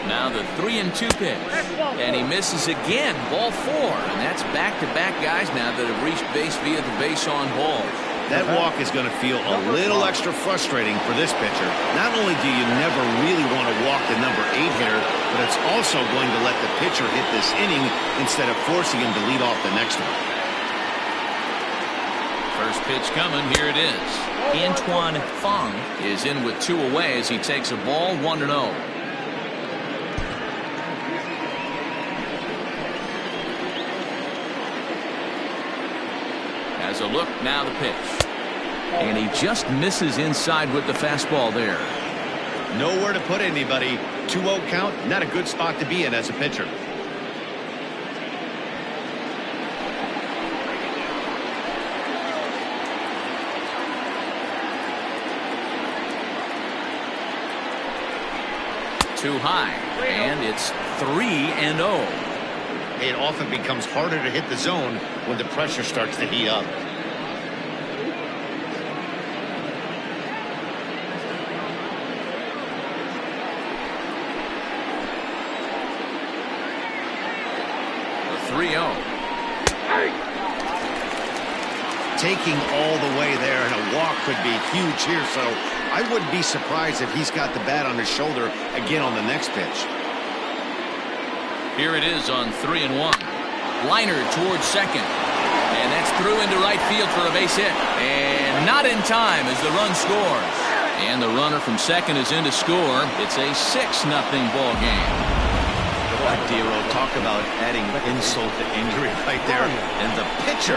Now the 3-2 pitch, and he misses again. Ball 4, and that's back-to-back guys now that have reached base via the base on balls. That walk is going to feel a little extra frustrating for this pitcher. Not only do you never really want to walk the number 8 hitter, but it's also going to let the pitcher hit this inning instead of forcing him to lead off the next one. First pitch coming. Here it is. Antoine Fong is in with 2 away as he takes a ball 1-0. As a look, now the pitch. And he just misses inside with the fastball there. Nowhere to put anybody. 2-0 count, not a good spot to be in as a pitcher. Too high, and it's 3-0. It often becomes harder to hit the zone when the pressure starts to heat up. The 3-0. Taking all the way there, and a walk could be huge here, so I wouldn't be surprised if he's got the bat on his shoulder again on the next pitch. Here it is on 3-1. Liner towards second. And that's through into right field for a base hit. And not in time as the run scores. And the runner from second is in to score. It's a 6-0 ball game. Dero, talk about adding insult to injury right there. And the pitcher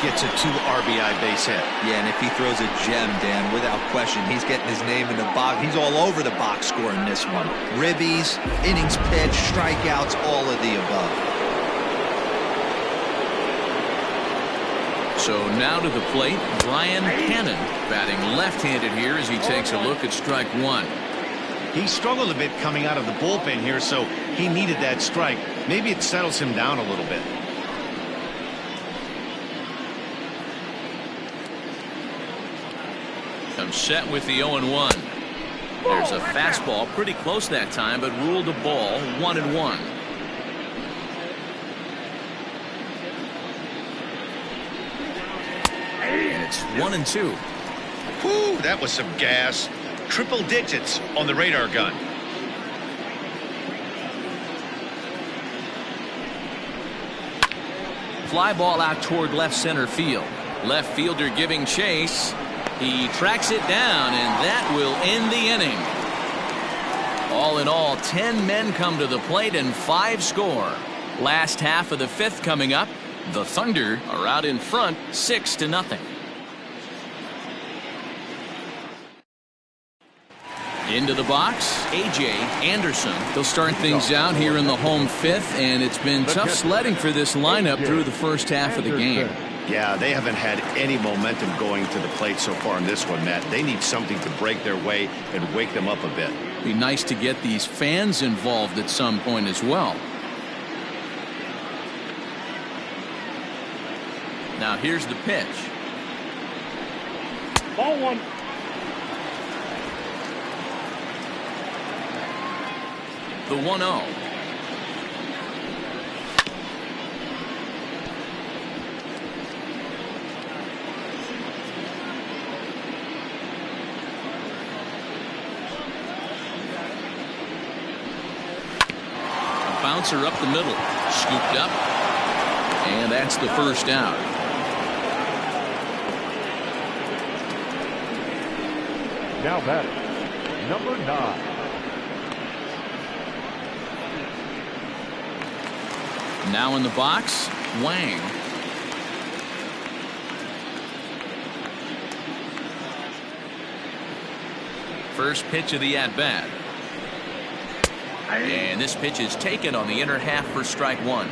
gets a 2 RBI base hit. Yeah, and if he throws a gem, Dan, without question, he's getting his name in the box. He's all over the box score in this one. Ribbies, innings pitched, strikeouts, all of the above. So now to the plate, Brian Cannon batting left-handed here as he takes a look at strike 1. He struggled a bit coming out of the bullpen here, so he needed that strike. Maybe it settles him down a little bit. I'm set with the 0-1. There's a fastball pretty close that time, but ruled a ball, 1-1. And it's 1-2. Whew, that was some gas. Triple digits on the radar gun. Fly ball out toward left center field. Left fielder giving chase. He tracks it down, and that will end the inning. All in all, 10 men come to the plate and 5 score. Last half of the 5th coming up. The Thunder are out in front 6-0. Into the box, A.J. Anderson. They'll start things out here in the home 5th, and it's been tough sledding for this lineup through the first half of the game. Yeah, they haven't had any momentum going to the plate so far in this one, Matt. They need something to break their way and wake them up a bit. Be nice to get these fans involved at some point as well. Now here's the pitch. Ball 1. The 1-0. A bouncer up the middle, scooped up, and that's the first out. Now batting, number 9. Now in the box, Wang. First pitch of the at-bat. And this pitch is taken on the inner half for strike 1.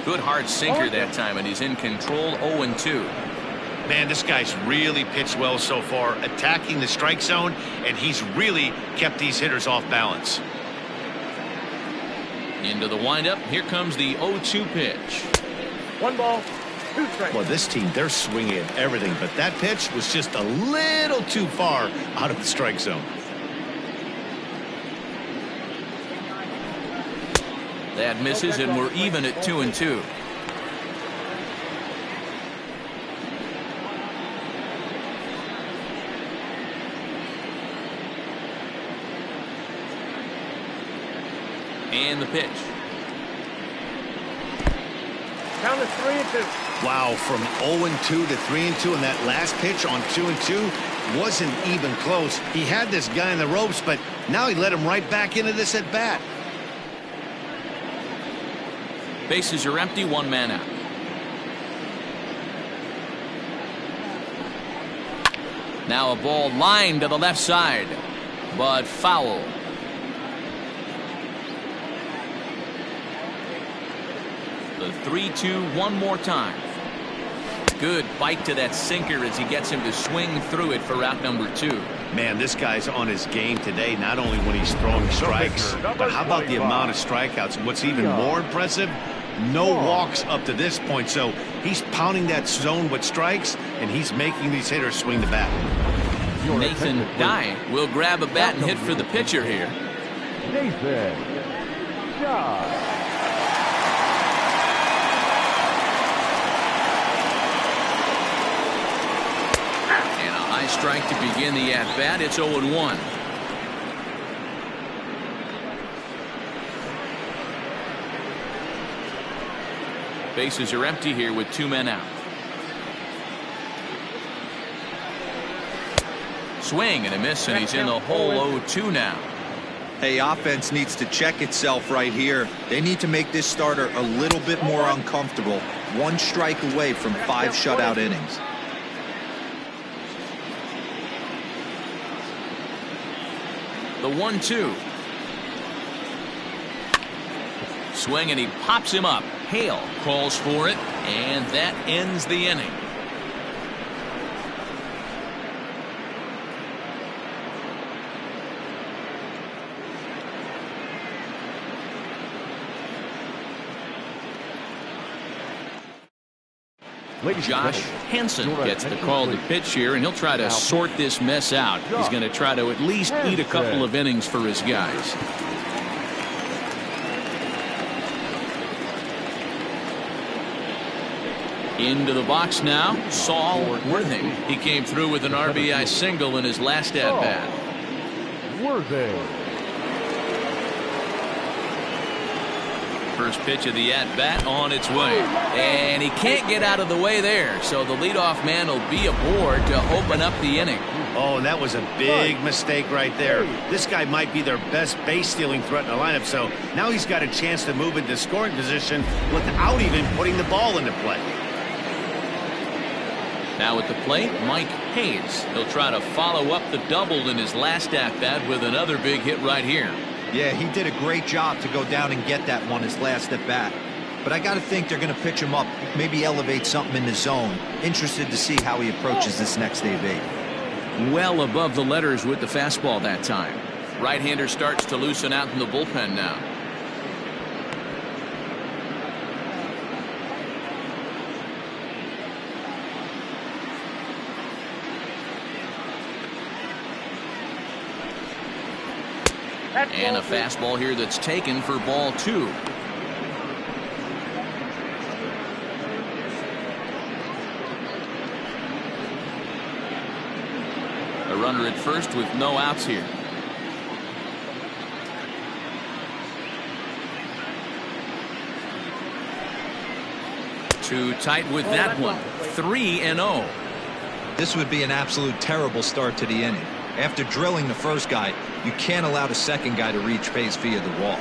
Good hard sinker that time, and he's in control. 0-2. Man, this guy's really pitched well so far, attacking the strike zone, and he's really kept these hitters off balance. Into the windup. Here comes the 0-2 pitch. 1 ball, 2 strikes. Well, this team, they're swinging at everything, but that pitch was just a little too far out of the strike zone. That misses, and we're even at 2-2. And the pitch. Count is 3-2. Wow, from 0-2 to 3-2, and that last pitch on 2-2 wasn't even close. He had this guy in the ropes, but now he let him right back into this at bat. Bases are empty, 1 man out. Now a ball lined to the left side, but foul. The 3-2 one more time. Good bite to that sinker as he gets him to swing through it for out number 2. Man, this guy's on his game today, not only when he's throwing strikes, but how about the amount of strikeouts? And what's even more impressive, no walks up to this point. So he's pounding that zone with strikes, and he's making these hitters swing the bat. Nathan Dye will grab a bat and hit for the pitcher here. Nathan Dye. Strike to begin the at-bat. It's 0-1. Bases are empty here with 2 men out. Swing and a miss, and he's in the hole. 0-2 now. Hey, offense needs to check itself right here. They need to make this starter a little bit more uncomfortable. 1 strike away from 5 shutout innings. The 1-2. Swing, and he pops him up. Hale calls for it, and that ends the inning. Josh Hansen gets the call to pitch here, and he'll try to sort this mess out. He's going to try to at least eat a couple of innings for his guys. Into the box now, Saul Worthing. He came through with an RBI single in his last at-bat. Worthing. First pitch of the at-bat on its way. And he can't get out of the way there, so the leadoff man will be aboard to open up the inning. Oh, that was a big mistake right there. This guy might be their best base-stealing threat in the lineup, so now he's got a chance to move into scoring position without even putting the ball into play. Now at the plate, Mike Hayes. He'll try to follow up the double in his last at-bat with another big hit right here. Yeah, he did a great job to go down and get that one his last at-bat. But I got to think they're going to pitch him up, maybe elevate something in the zone. Interested to see how he approaches this next AB. Well above the letters with the fastball that time. Right-hander starts to loosen out in the bullpen now. And a fastball here that's taken for ball 2. A runner at first with no outs here. Too tight with that one. 3-0. This would be an absolute terrible start to the inning. After drilling the first guy, you can't allow the second guy to reach base via the wall.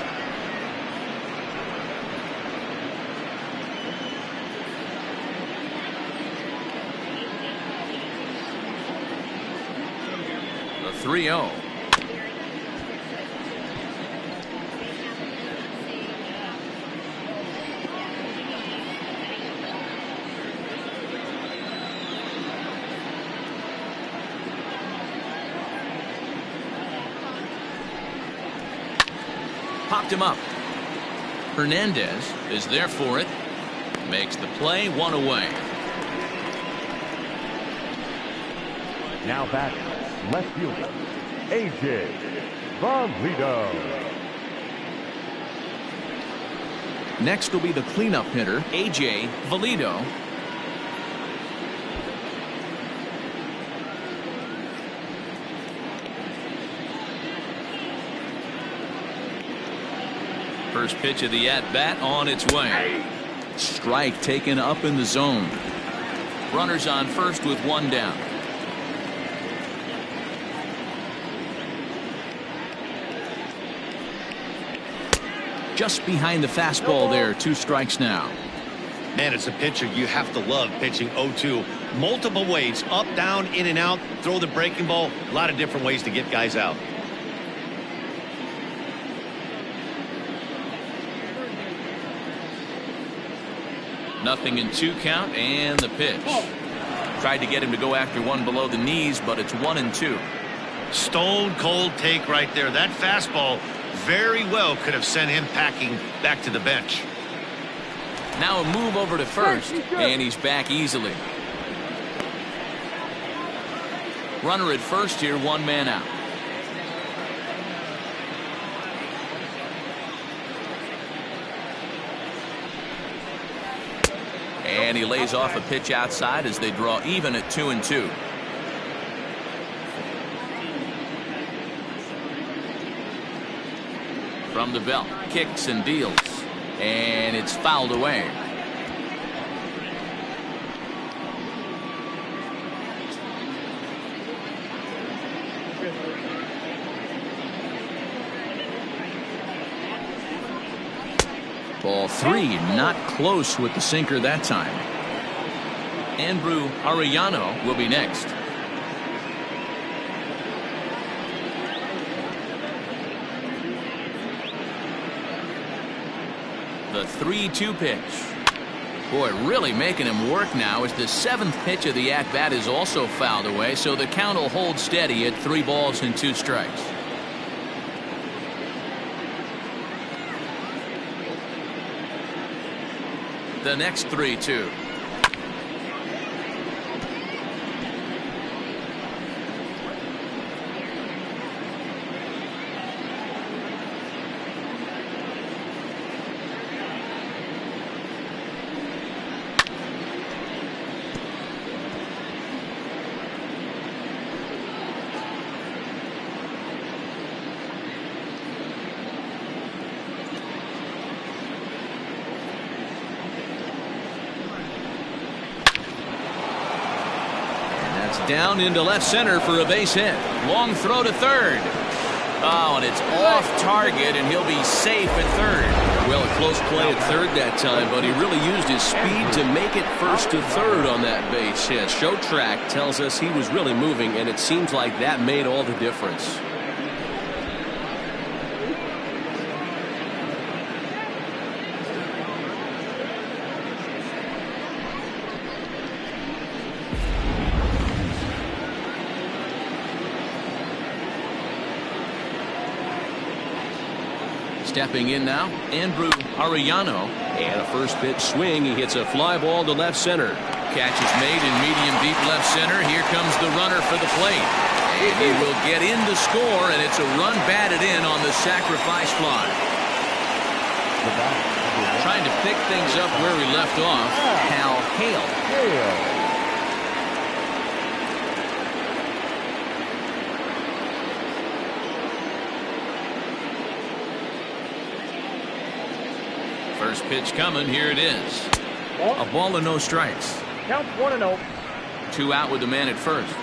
The 3-0. Popped him up. Hernandez is there for it. Makes the play, 1 away. Now back, left fielder, A.J. Valido. Next will be the cleanup hitter, A.J. Valido. First pitch of the at-bat on its way. Strike taken up in the zone. Runners on first with 1 down. Just behind the fastball there. 2 strikes now. Man, it's a pitcher you have to love pitching 0-2. Multiple ways, up, down, in and out, throw the breaking ball. A lot of different ways to get guys out. Nothing in 2 count, and the pitch. Tried to get him to go after one below the knees, but it's 1-2. Stone cold take right there. That fastball very well could have sent him packing back to the bench. Now a move over to first, and he's back easily. Runner at first here, 1 man out. And he lays off a pitch outside as they draw even at 2-2. From the belt, kicks and deals, and it's fouled away. Ball 3, not close with the sinker that time. Andrew Arellano will be next. The 3-2 pitch. Boy, really making him work now as the 7th pitch of the at-bat is also fouled away, so the count will hold steady at 3 balls and 2 strikes. The next 3-2. It's down into left center for a base hit. Long throw to third. Oh, and it's off target, and he'll be safe at third. Well, a close play at third that time, but he really used his speed to make it first to third on that base hit. Show track tells us he was really moving, and it seems like that made all the difference. Stepping in now, Andrew Arellano, and a first pitch swing. He hits a fly ball to left center. Catch is made in medium deep left center. Here comes the runner for the plate, and he will get in to score, and it's a run batted in on the sacrifice fly. Trying to pick things up where he left off, Hal Hale. First pitch coming. Here it is. A ball and no strikes. Count 1-0. 2 out with the man at first.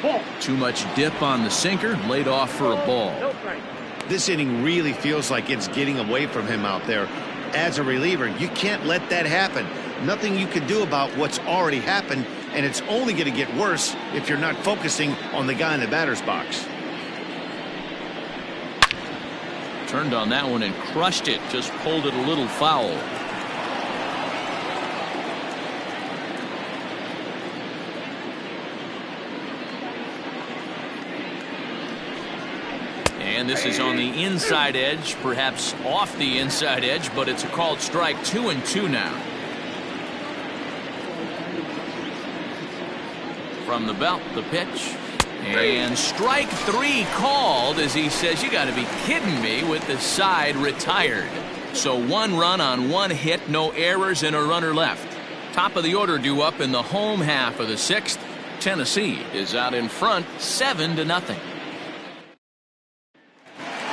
Ball. Too much dip on the sinker. Laid off for a ball. No strike. This inning really feels like it's getting away from him out there. As a reliever, you can't let that happen. Nothing you can do about what's already happened, and it's only going to get worse if you're not focusing on the guy in the batter's box. Turned on that one and crushed it. Just pulled it a little foul. And this is on the inside edge, perhaps off the inside edge, but it's a called strike. 2-2 now. From the belt, the pitch, and strike 3 called as he says, you got to be kidding me, with the side retired. So 1 run on 1 hit, no errors, and a runner left. Top of the order due up in the home half of the 6th. Tennessee is out in front 7-0.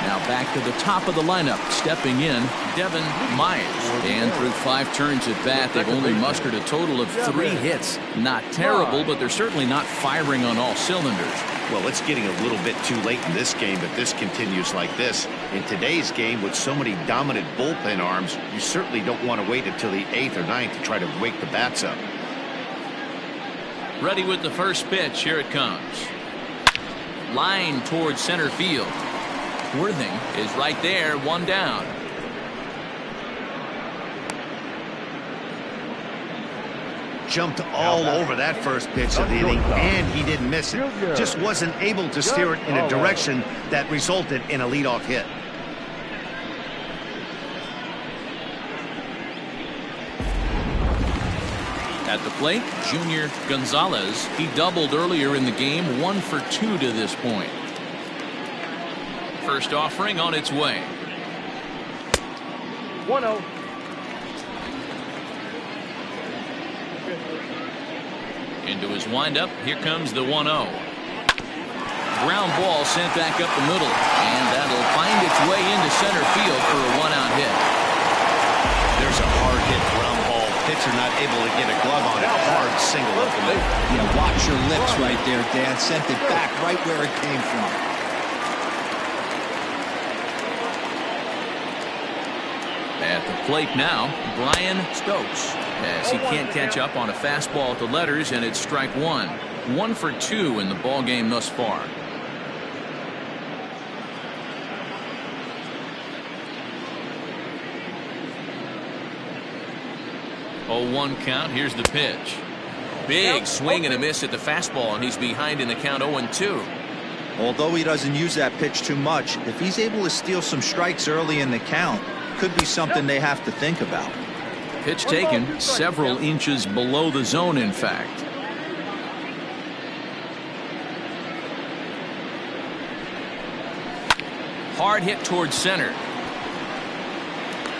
Now back to the top of the lineup. Stepping in, Devin Myers. And through 5 turns at bat, they've only mustered a total of 3 hits. Not terrible, but they're certainly not firing on all cylinders. Well, it's getting a little bit too late in this game if this continues like this. In today's game, with so many dominant bullpen arms, you certainly don't want to wait until the 8th or 9th to try to wake the bats up. Ready with the first pitch. Here it comes. Line towards center field. Worthing is right there, 1 down. Jumped all over that first pitch of the inning, and he didn't miss it. Just wasn't able to steer it in a direction that resulted in a leadoff hit. At the plate, Junior Gonzalez. He doubled earlier in the game, 1 for 2 to this point. First offering on its way. 1-0. Into his windup. Here comes the 1-0. Ground ball sent back up the middle, and that'll find its way into center field for a 1-out hit. There's a hard hit ground ball. Pitcher not able to get a glove on it. Hard single up the middle. Yeah, watch your lips right there, Dan. Sent it back right where it came from. At the plate now, Brian Stokes, as he can't catch up on a fastball at the letters, and it's strike 1. 1 for 2 in the ball game thus far. Oh, 1 count. Here's the pitch. Big swing and a miss at the fastball, and he's behind in the count 0-2. Although he doesn't use that pitch too much, if he's able to steal some strikes early in the count, could be something they have to think about. Pitch taken several inches below the zone, in fact. Hard hit towards center.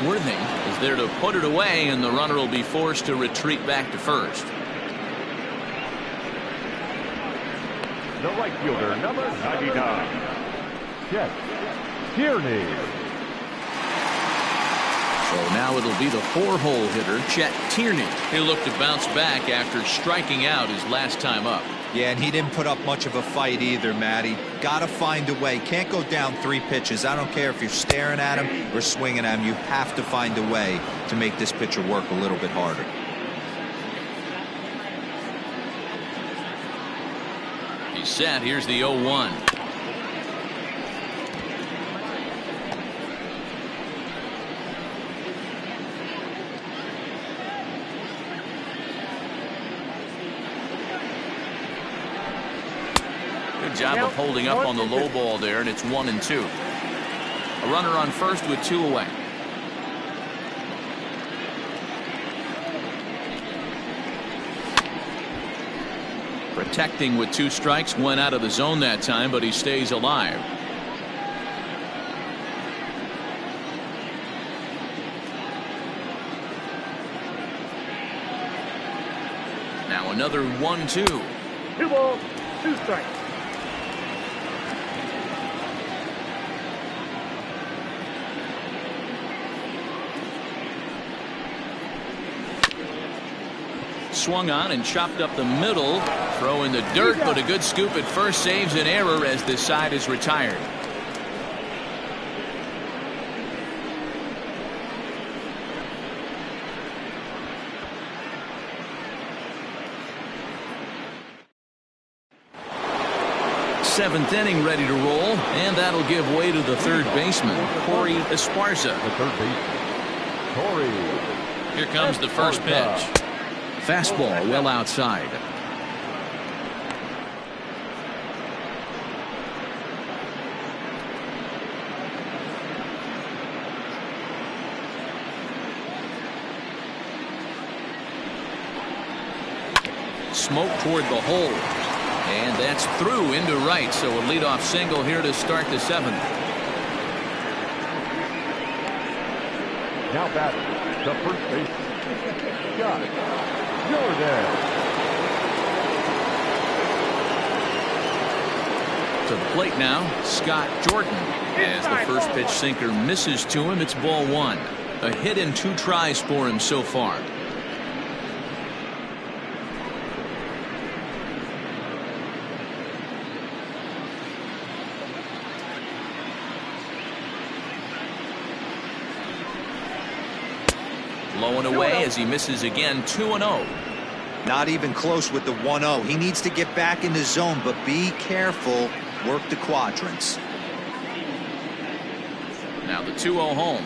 Worthing is there to put it away, and the runner will be forced to retreat back to first. The right fielder, number 99. Jeff Tierney. So So now it'll be the 4-hole hitter, Chet Tierney. He'll look to bounce back after striking out his last time up. Yeah, and he didn't put up much of a fight either, Matty. Got to find a way. Can't go down 3 pitches. I don't care if you're staring at him or swinging at him. You have to find a way to make this pitcher work a little bit harder. He's set. Here's the 0-1. Good job of holding up on the low ball there, and it's 1-2. A runner on first with 2 away. Protecting with 2 strikes, went out of the zone that time, but he stays alive. Now another 1-2. 2 balls, 2 strikes. Swung on and chopped up the middle. Throw in the dirt, but a good scoop at first saves an error as this side is retired. Seventh inning ready to roll, and that'll give way to the third baseman, Corey Esparza. The third baseman, Corey. Here comes the first pitch. Fastball well outside. Smoke toward the hole. And that's through into right, so a leadoff single here to start the 7th. Now batting, the first baseman, Scott Jordan. To the plate now, Scott Jordan. As the first pitch sinker misses to him, it's ball 1. A hit in 2 tries for him so far. Low and away as he misses again. 2-0. Not even close with the 1-0. He needs to get back in the zone, but be careful. Work the quadrants. Now the 2-0 home.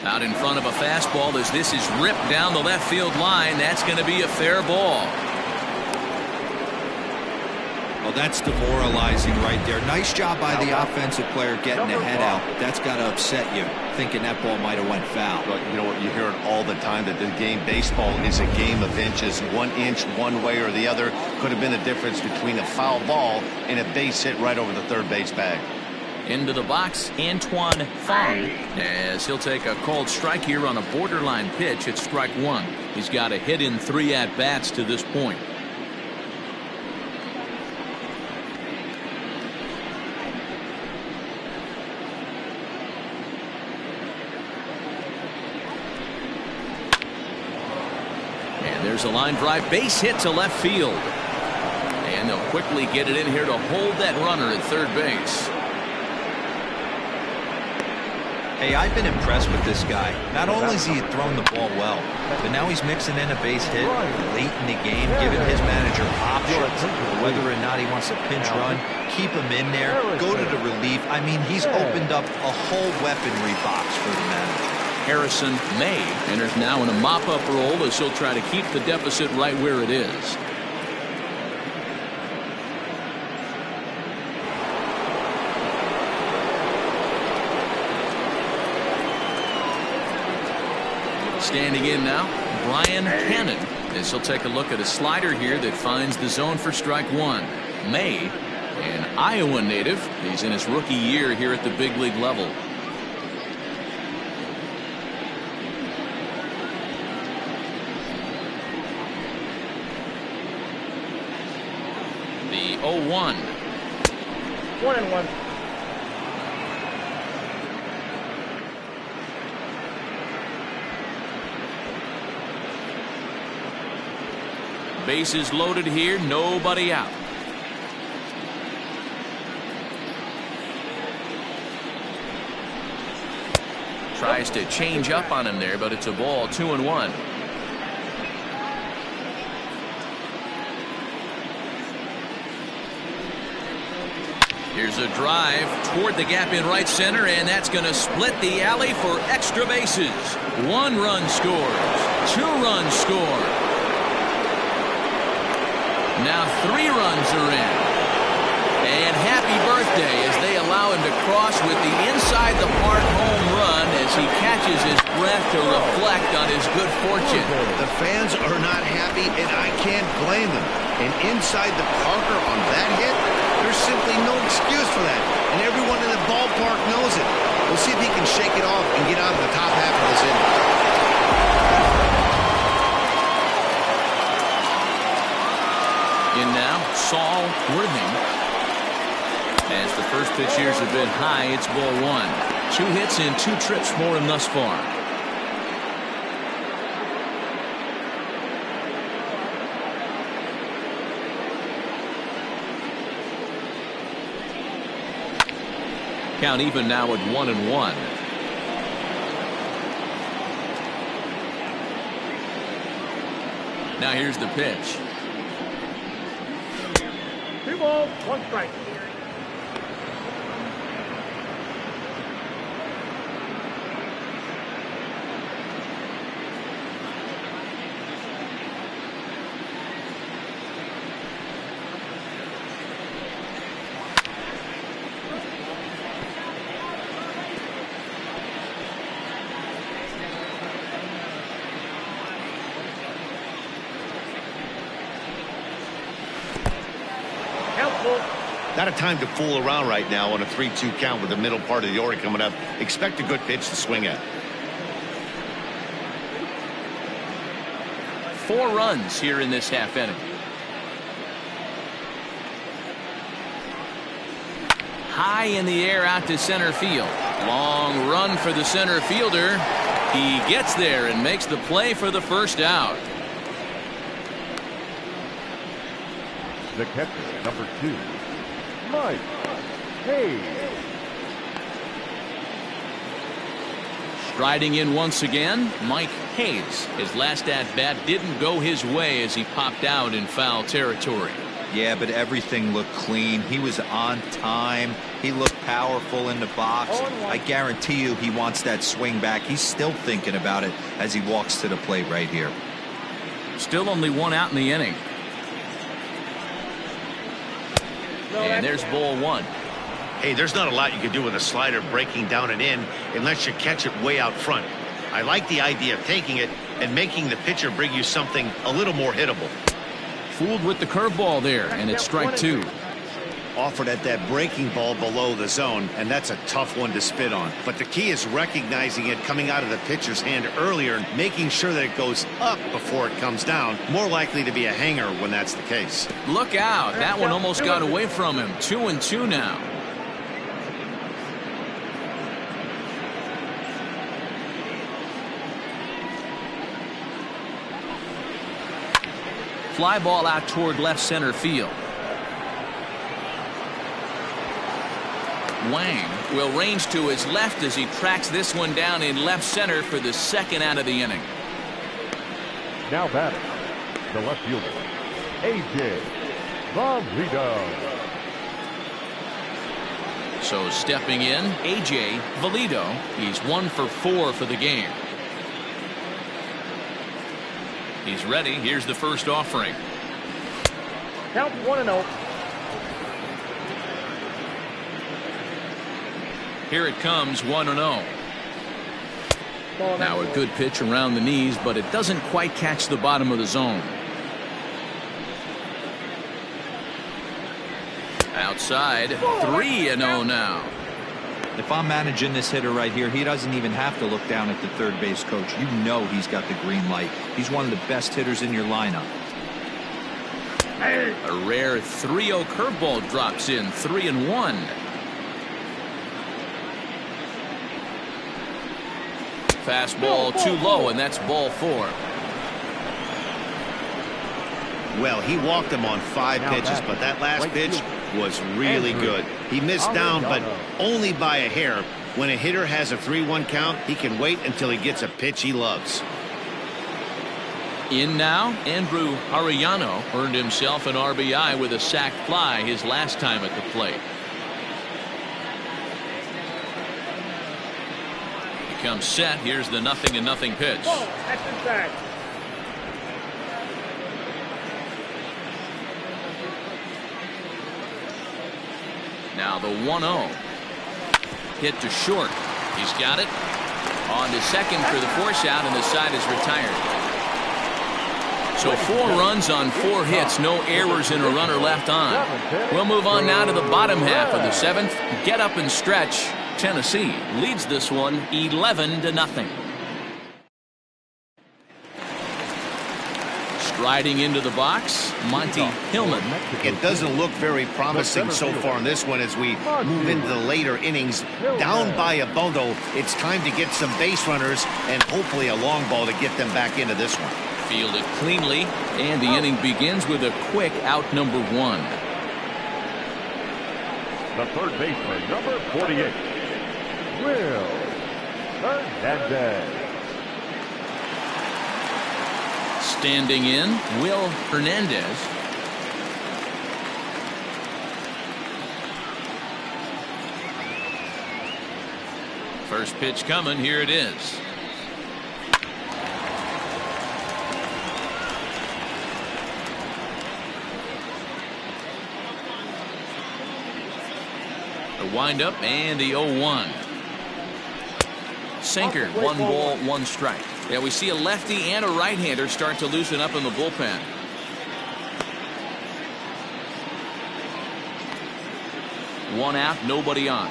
Out in front of a fastball as this is ripped down the left field line. That's going to be a fair ball. Well, that's demoralizing right there. Nice job by the offensive player getting the head out. That's got to upset you, thinking that ball might have went foul. But you know what? You hear it all the time that the game baseball is a game of inches. 1 inch one way or the other could have been the difference between a foul ball and a base hit right over the third base bag. Into the box, Antoine Fong, as he'll take a called strike here on a borderline pitch at strike 1. He's got a hit in 3 at-bats to this point. There's a line drive base hit to left field. And they'll quickly get it in here to hold that runner at third base. Hey, I've been impressed with this guy. Not only has he thrown the ball well, but now he's mixing in a base hit late in the game, giving his manager options. Whether or not he wants a pinch run, keep him in there, go to the relief. I mean, he's opened up a whole weaponry box for the manager. Harrison May enters now in a mop-up role as he'll try to keep the deficit right where it is. Standing in now, Brian Cannon, as he'll take a look at a slider here that finds the zone for strike 1. May, an Iowa native, he's in his rookie year here at the big league level. The 0-1. 1-1. Bases loaded here, nobody out. Tries to change up on him there, but it's a ball, 2-1. Here's a drive toward the gap in right center, and that's going to split the alley for extra bases. 1 run scores, 2 runs score. Now 3 runs are in. And happy birthday as they allow him to cross with the inside the park home run as he catches his breath to reflect on his good fortune. The fans are not happy, and I can't blame them. And inside the Parker on that hit, there's simply no excuse for that. And everyone in the ballpark knows it. We'll see if he can shake it off and get out of the top half of this inning. In now, Saul Worthing. As the first pitch years have been high, it's ball 1. 2 hits and 2 trips for him thus far. Count even now at 1-1. Now here's the pitch. 2 balls, 1 strike. Not a time to fool around right now on a 3-2 count with the middle part of the order coming up. Expect a good pitch to swing at. 4 runs here in this half inning. High in the air out to center field. Long run for the center fielder. He gets there and makes the play for the first out. The catcher, number 2, Mike Hayes. Striding in once again, Mike Hayes. His last at-bat didn't go his way as he popped out in foul territory. Yeah, but everything looked clean. He was on time. He looked powerful in the box. I guarantee you he wants that swing back. He's still thinking about it as he walks to the plate right here. Still only 1 out in the inning. And there's ball 1. Hey, there's not a lot you can do with a slider breaking down and in unless you catch it way out front. I like the idea of taking it and making the pitcher bring you something a little more hittable. Fooled with the curveball there, and it's strike 2. Offered at that breaking ball below the zone, and that's a tough one to spit on. But the key is recognizing it coming out of the pitcher's hand earlier and making sure that it goes up before it comes down. More likely to be a hanger when that's the case. Look out. That one almost got away from him. 2-2 now. Fly ball out toward left center field. Wang will range to his left as he tracks this one down in left center for the second out of the inning. Now batting, the left fielder, A.J. Valido. So stepping in, A.J. Valido. He's 1 for 4 for the game. He's ready. Here's the first offering. Count 1-0. Here it comes, 1-0. Now a good pitch around the knees, but it doesn't quite catch the bottom of the zone. Outside, 3-0 now. If I'm managing this hitter right here, he doesn't even have to look down at the third base coach. You know he's got the green light. He's one of the best hitters in your lineup. A rare 3-0 curveball drops in, 3-1. Fastball too low, and that's ball 4. Well, he walked him on 5 pitches, but that last pitch was really good. He missed down, but only by a hair. When a hitter has a 3-1 count, he can wait until he gets a pitch he loves. In now, Andrew Arellano earned himself an RBI with a sac fly his last time at the plate. He comes set. Here's the 0-0 pitch. Ball, that's inside. Now the 1-0. Hit to short. He's got it. On to second for the force out, and the side is retired. So 4 runs on 4 hits, no errors and a runner left on. We'll move on now to the bottom half of the 7th. Get up and stretch. Tennessee leads this one 11-0. Striding into the box, Monty Hillman. It doesn't look very promising so far in this one as we move into the later innings. Down by a bundle, it's time to get some base runners and hopefully a long ball to get them back into this one. Fielded cleanly, and the inning begins with a quick out number 1. The third baseman, number 48, Will Hernandez. Standing in, Will Hernandez. First pitch coming, here it is. The windup and the 0-1. Sinker, 1 ball, 1 strike. Yeah, we see a lefty and a right-hander start to loosen up in the bullpen. One out, nobody on.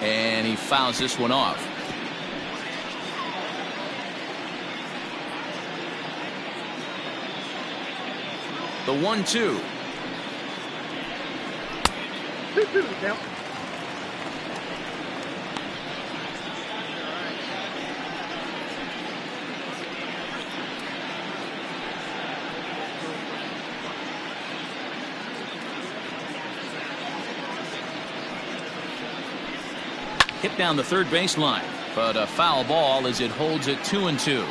And he fouls this one off. The 1-2. 2-2 count. Hit down the third baseline, but a foul ball as it holds it 2-2.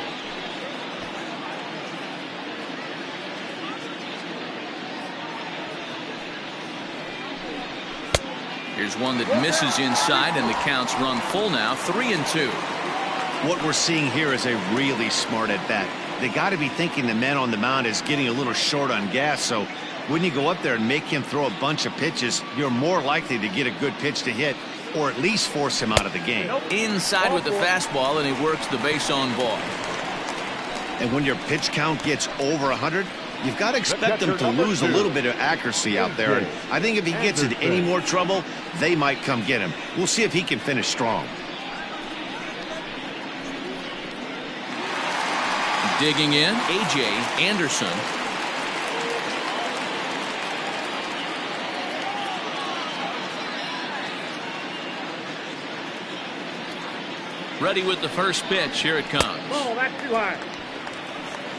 Here's one that misses inside, and the count's run full now, 3-2. What we're seeing here is a really smart at bat. They got to be thinking the man on the mound is getting a little short on gas, so when you go up there and make him throw a bunch of pitches, you're more likely to get a good pitch to hit, or at least force him out of the game. Inside with the fastball, and he works the base on ball. And when your pitch count gets over 100, you've got to expect him to lose a little bit of accuracy out there. And I think if he gets in any more trouble, they might come get him. We'll see if he can finish strong. Digging in, A.J. Anderson. Ready with the first pitch. Here it comes. Ball, that's too high.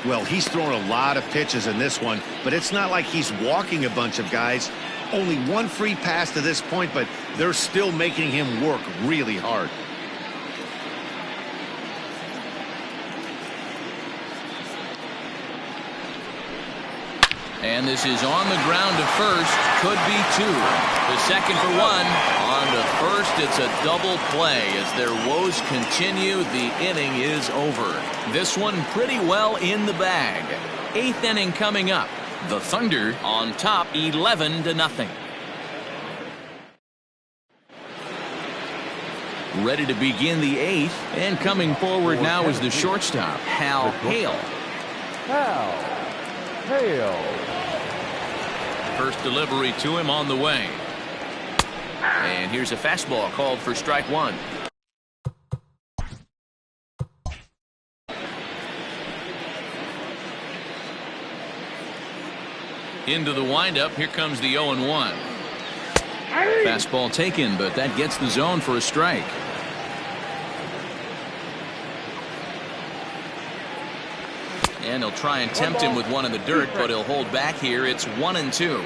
Well, he's thrown a lot of pitches in this one, but it's not like he's walking a bunch of guys. Only 1 free pass to this point, but they're still making him work really hard. And this is on the ground to first. Could be 2. The second for 1. On to first, it's a double play. As their woes continue, the inning is over. This one pretty well in the bag. 8th inning coming up. The Thunder on top 11-0. Ready to begin the 8th. And coming forward now is the shortstop, Hal Hale. Hal Hale. First delivery to him on the way. And here's a fastball called for strike 1. Into the windup. Here comes the 0-1. Fastball taken, but that gets the zone for a strike. And they'll try and tempt him with one in the dirt, but he'll hold back here. It's 1-2.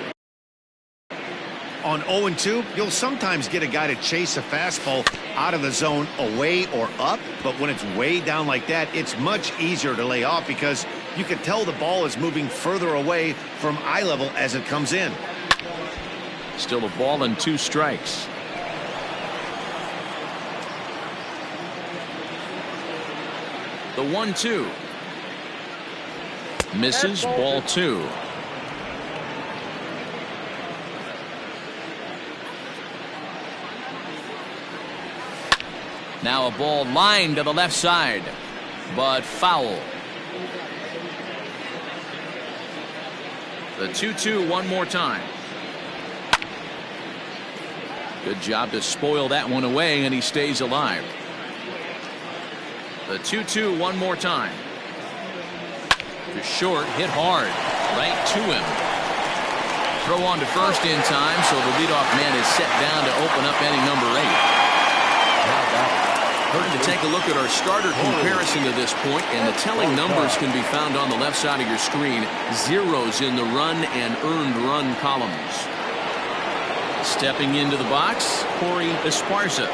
On 0-2, you'll sometimes get a guy to chase a fastball out of the zone away or up, but when it's way down like that, it's much easier to lay off because you can tell the ball is moving further away from eye level as it comes in. Still a ball and 2 strikes. The 1-2. Misses, ball 2. Now a ball lined to the left side, but foul. The 2-2 one more time. Good job to spoil that one away, and he stays alive. The 2-2 one more time. To short, hit hard, right to him. Throw on to first in time, so the leadoff man is set down to open up inning number 8. To take a look at our starter comparison to this point, and the telling numbers can be found on the left side of your screen. Zeros in the run and earned run columns. Stepping into the box, Corey Esparza.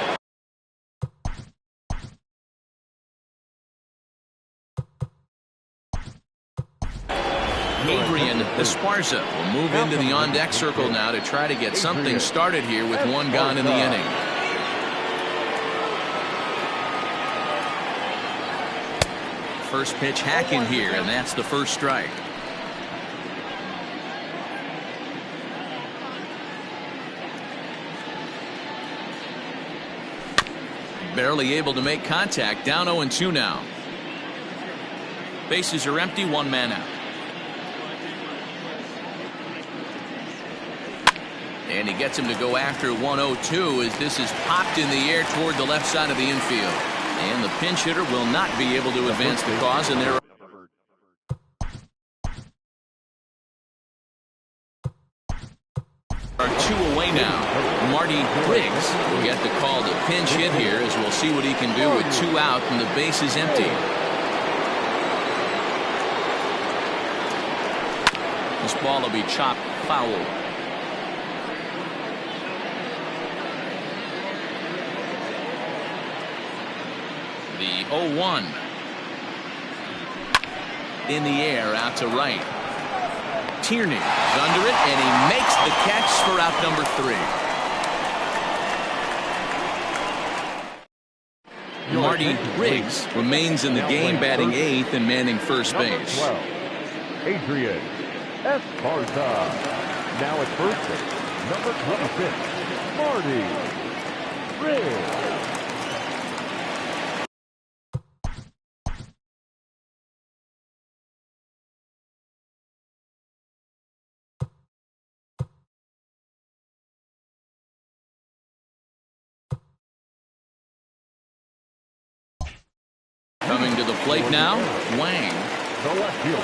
Adrian Esparza will move into the on-deck circle now to try to get something started here with one gone in the inning. First pitch hacking here, and that's the first strike. Barely able to make contact. Down 0-2 now. Bases are empty, 1 man out. And he gets him to go after 1-0-2 as this is popped in the air toward the left side of the infield. And the pinch hitter will not be able to advance the cause, and there are 2 away now. Marty Briggs will get the call to pinch hit here, as we'll see what he can do with 2 out and the base is empty. This ball will be chopped foul. The 0-1 in the air out to right. Tierney is under it, and he makes the catch for out number 3. Marty Briggs remains in the game, batting 8th and manning first base. 12, Adrian Esparza. Now at first base, number 26, Marty Briggs. Coming to the plate now, Wang.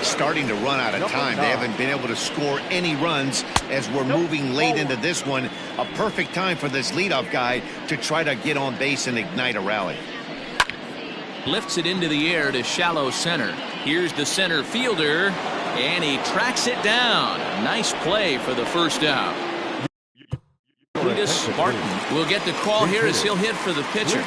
Starting to run out of time. They haven't been able to score any runs as we're moving late into this one. A perfect time for this leadoff guy to try to get on base and ignite a rally. Lifts it into the air to shallow center. Here's the center fielder, and he tracks it down. Nice play for the first out. Cletus Martin will get the call here as he'll hit for the pitcher.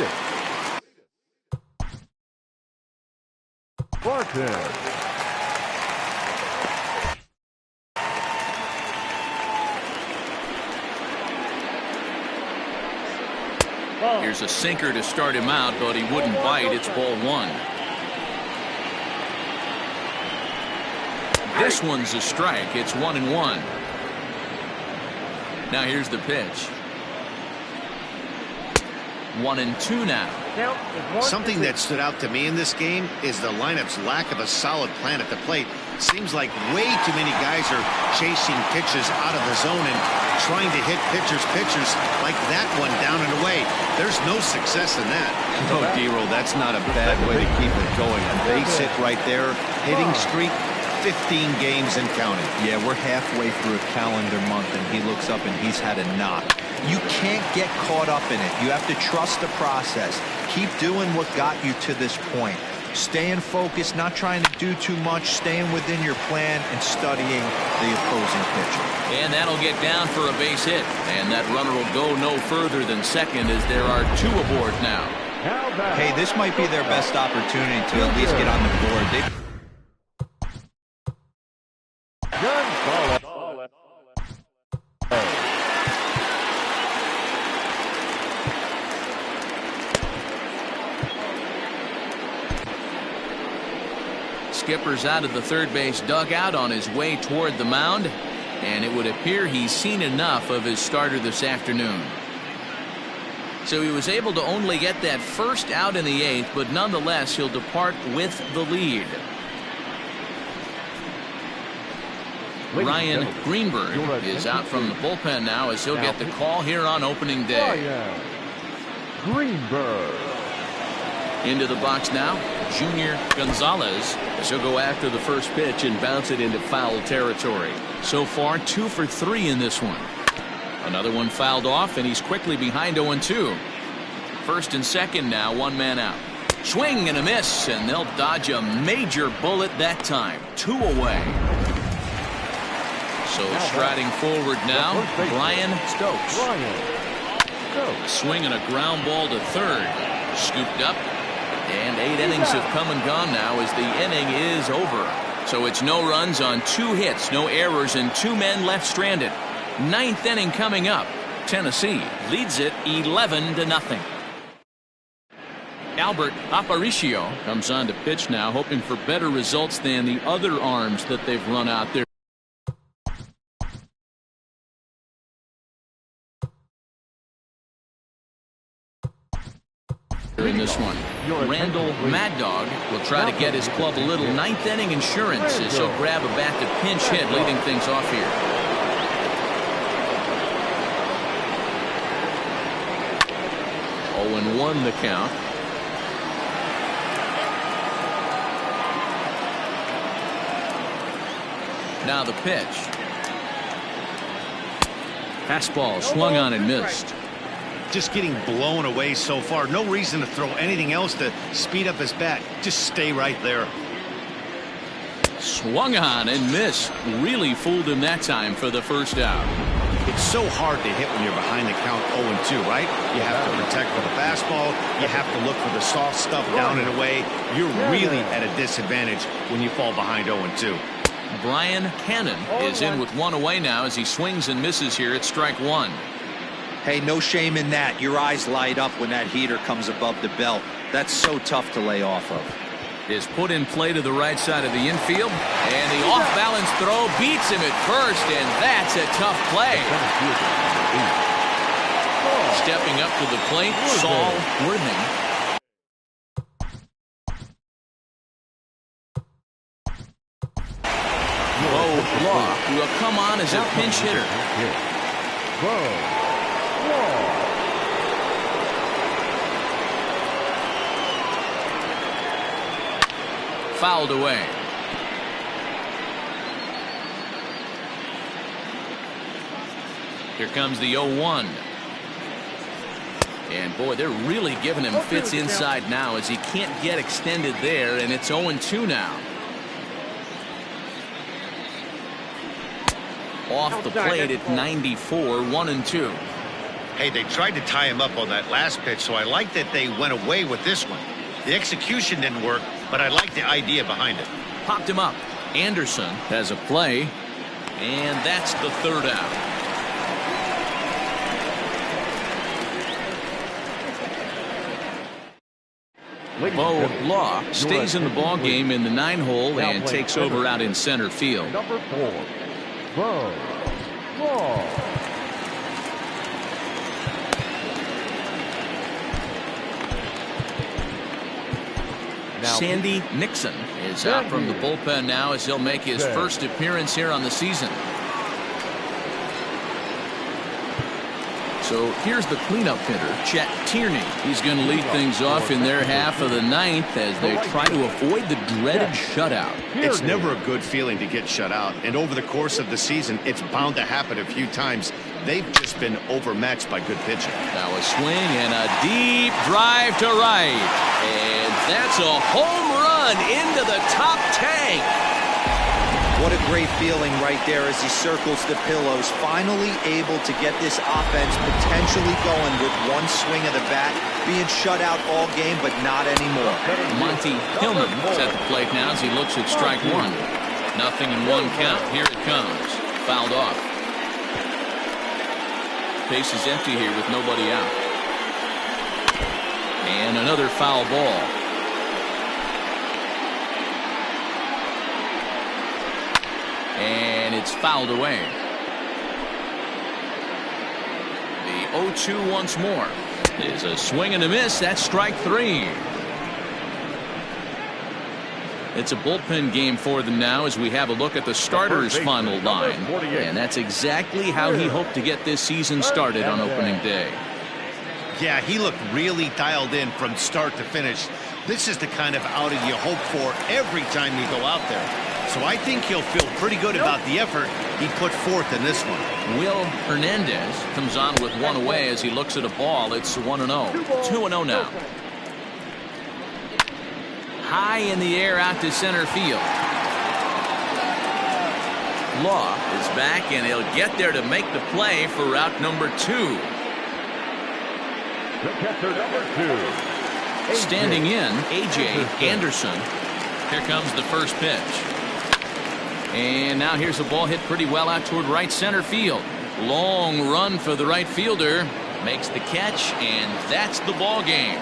Here's a sinker to start him out, but he wouldn't bite. It's ball 1. This one's a strike. It's 1-1. Now here's the pitch. 1-2 now. Something that stood out to me in this game is the lineup's lack of a solid plan at the plate. Seems like way too many guys are chasing pitches out of the zone and trying to hit pitchers like that one down and away. There's no success in that. Oh, D-Roll, that's not a bad way to keep it going. A base hit right there. Hitting streak, 15 games and counting. Yeah, we're halfway through a calendar month, and he looks up and he's had a knock. You can't get caught up in it. You have to trust the process. Keep doing what got you to this point. Staying focused, not trying to do too much, staying within your plan and studying the opposing pitcher. And that'll get down for a base hit. And that runner will go no further than second as there are 2 aboard now. Hey, this might be their best opportunity to at least get on the board. Skipper's out of the third base dugout on his way toward the mound, and it would appear he's seen enough of his starter this afternoon. So he was able to only get that first out in the 8th, but nonetheless he'll depart with the lead. Ryan Greenberg is out from the bullpen now as he'll get the call here on opening day. Greenberg. Into the box now, Junior Gonzalez, as he'll go after the first pitch and bounce it into foul territory. So far 2 for 3 in this one. Another one fouled off, and he's quickly behind 0-2. First and second now, 1 man out. Swing and a miss, and they'll dodge a major bullet that time. 2 away. So striding forward now, Brian Stokes. Swinging a ground ball to third. Scooped up. And 8 innings have come and gone now as the inning is over. So it's no runs on 2 hits, no errors, and 2 men left stranded. 9th inning coming up. Tennessee leads it 11-0. Albert Aparicio comes on to pitch now, hoping for better results than the other arms that they've run out there. In this one, Randall Mad Dog will try to get his club a little 9th inning insurance as he'll grab a bat to pinch hit, leading things off here. Oh, and 1 the count. Now the pitch. Fastball swung on and missed. Just getting blown away so far. No reason to throw anything else to speed up his bat. Just stay right there. Swung on and missed. Really fooled him that time for the first out. It's so hard to hit when you're behind the count 0-2, right? You have to protect with a fastball. You have to look for the soft stuff down and away. You're really at a disadvantage when you fall behind 0-2. Brian Cannon is in with 1 away now as he swings and misses here at strike 1. Hey, no shame in that. Your eyes light up when that heater comes above the belt. That's so tough to lay off of. Is put in play to the right side of the infield, and the off-balance throw beats him at first, and that's a tough play. Stepping up to the plate, Saul Worthing. Bo Law will come on as a pinch hitter. Fouled away. Here comes the 0-1. And boy, they're really giving him fits inside now as he can't get extended there, and it's 0-2 now. Off the plate at 94, 1-2. Hey, they tried to tie him up on that last pitch, so I like that they went away with this one. The execution didn't work, but I like the idea behind it. Popped him up. Anderson has a play, and that's the 3rd out. Bo Law stays in the ball game in the 9-hole and takes over out in center field. Number 4, Bo Law. Sandy Nixon is out from the bullpen now as he'll make his first appearance here on the season. So here's the cleanup hitter, Chet Tierney. He's going to lead things off in their half of the 9th as they try to avoid the dreaded shutout. It's never a good feeling to get shut out, and over the course of the season, it's bound to happen a few times. They've just been overmatched by good pitching. Now a swing and a deep drive to right. And that's a home run. run into the top tank. What a great feeling right there as he circles the pillows, finally able to get this offense potentially going with one swing of the bat, being shut out all game, but not anymore. Monty Hillman is at the plate now as he looks at strike one. Nothing in one count. Here it comes. Fouled off. Base is empty here with nobody out. And another foul ball. And it's fouled away. The 0-2 once more is a swing and a miss. That's strike three. It's a bullpen game for them now as we have a look at the starters' final line. And that's exactly how he hoped to get this season started on opening day. Yeah, he looked really dialed in from start to finish. This is the kind of outing you hope for every time you go out there. So I think he'll feel pretty good about the effort he put forth in this one. Will Hernandez comes on with one away as he looks at a ball. It's 1-0. 2-0 now. High in the air out to center field. Law is back, and he'll get there to make the play for route number 2. The catcher, number 2. Standing in, A.J. Anderson. Here comes the first pitch. And now here's a ball hit pretty well out toward right center field. Long run for the right fielder. Makes the catch, and that's the ball game.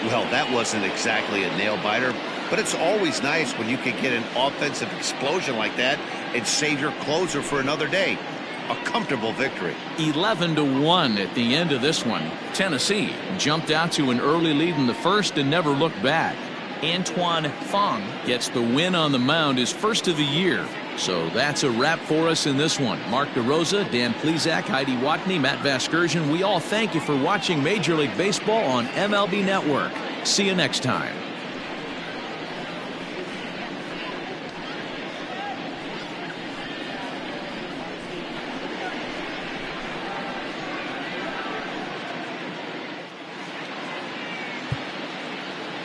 Well, that wasn't exactly a nail-biter, but it's always nice when you can get an offensive explosion like that and save your closer for another day. A comfortable victory. 11-1 at the end of this one. Tennessee jumped out to an early lead in the first and never looked back. Antoine Fong gets the win on the mound, his first of the year. So that's a wrap for us in this one. Mark DeRosa, Dan Plesac, Heidi Watney, Matt Vasgersian, we all thank you for watching Major League Baseball on MLB Network. See you next time.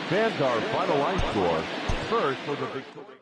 Fans, our final line score. First for the victory.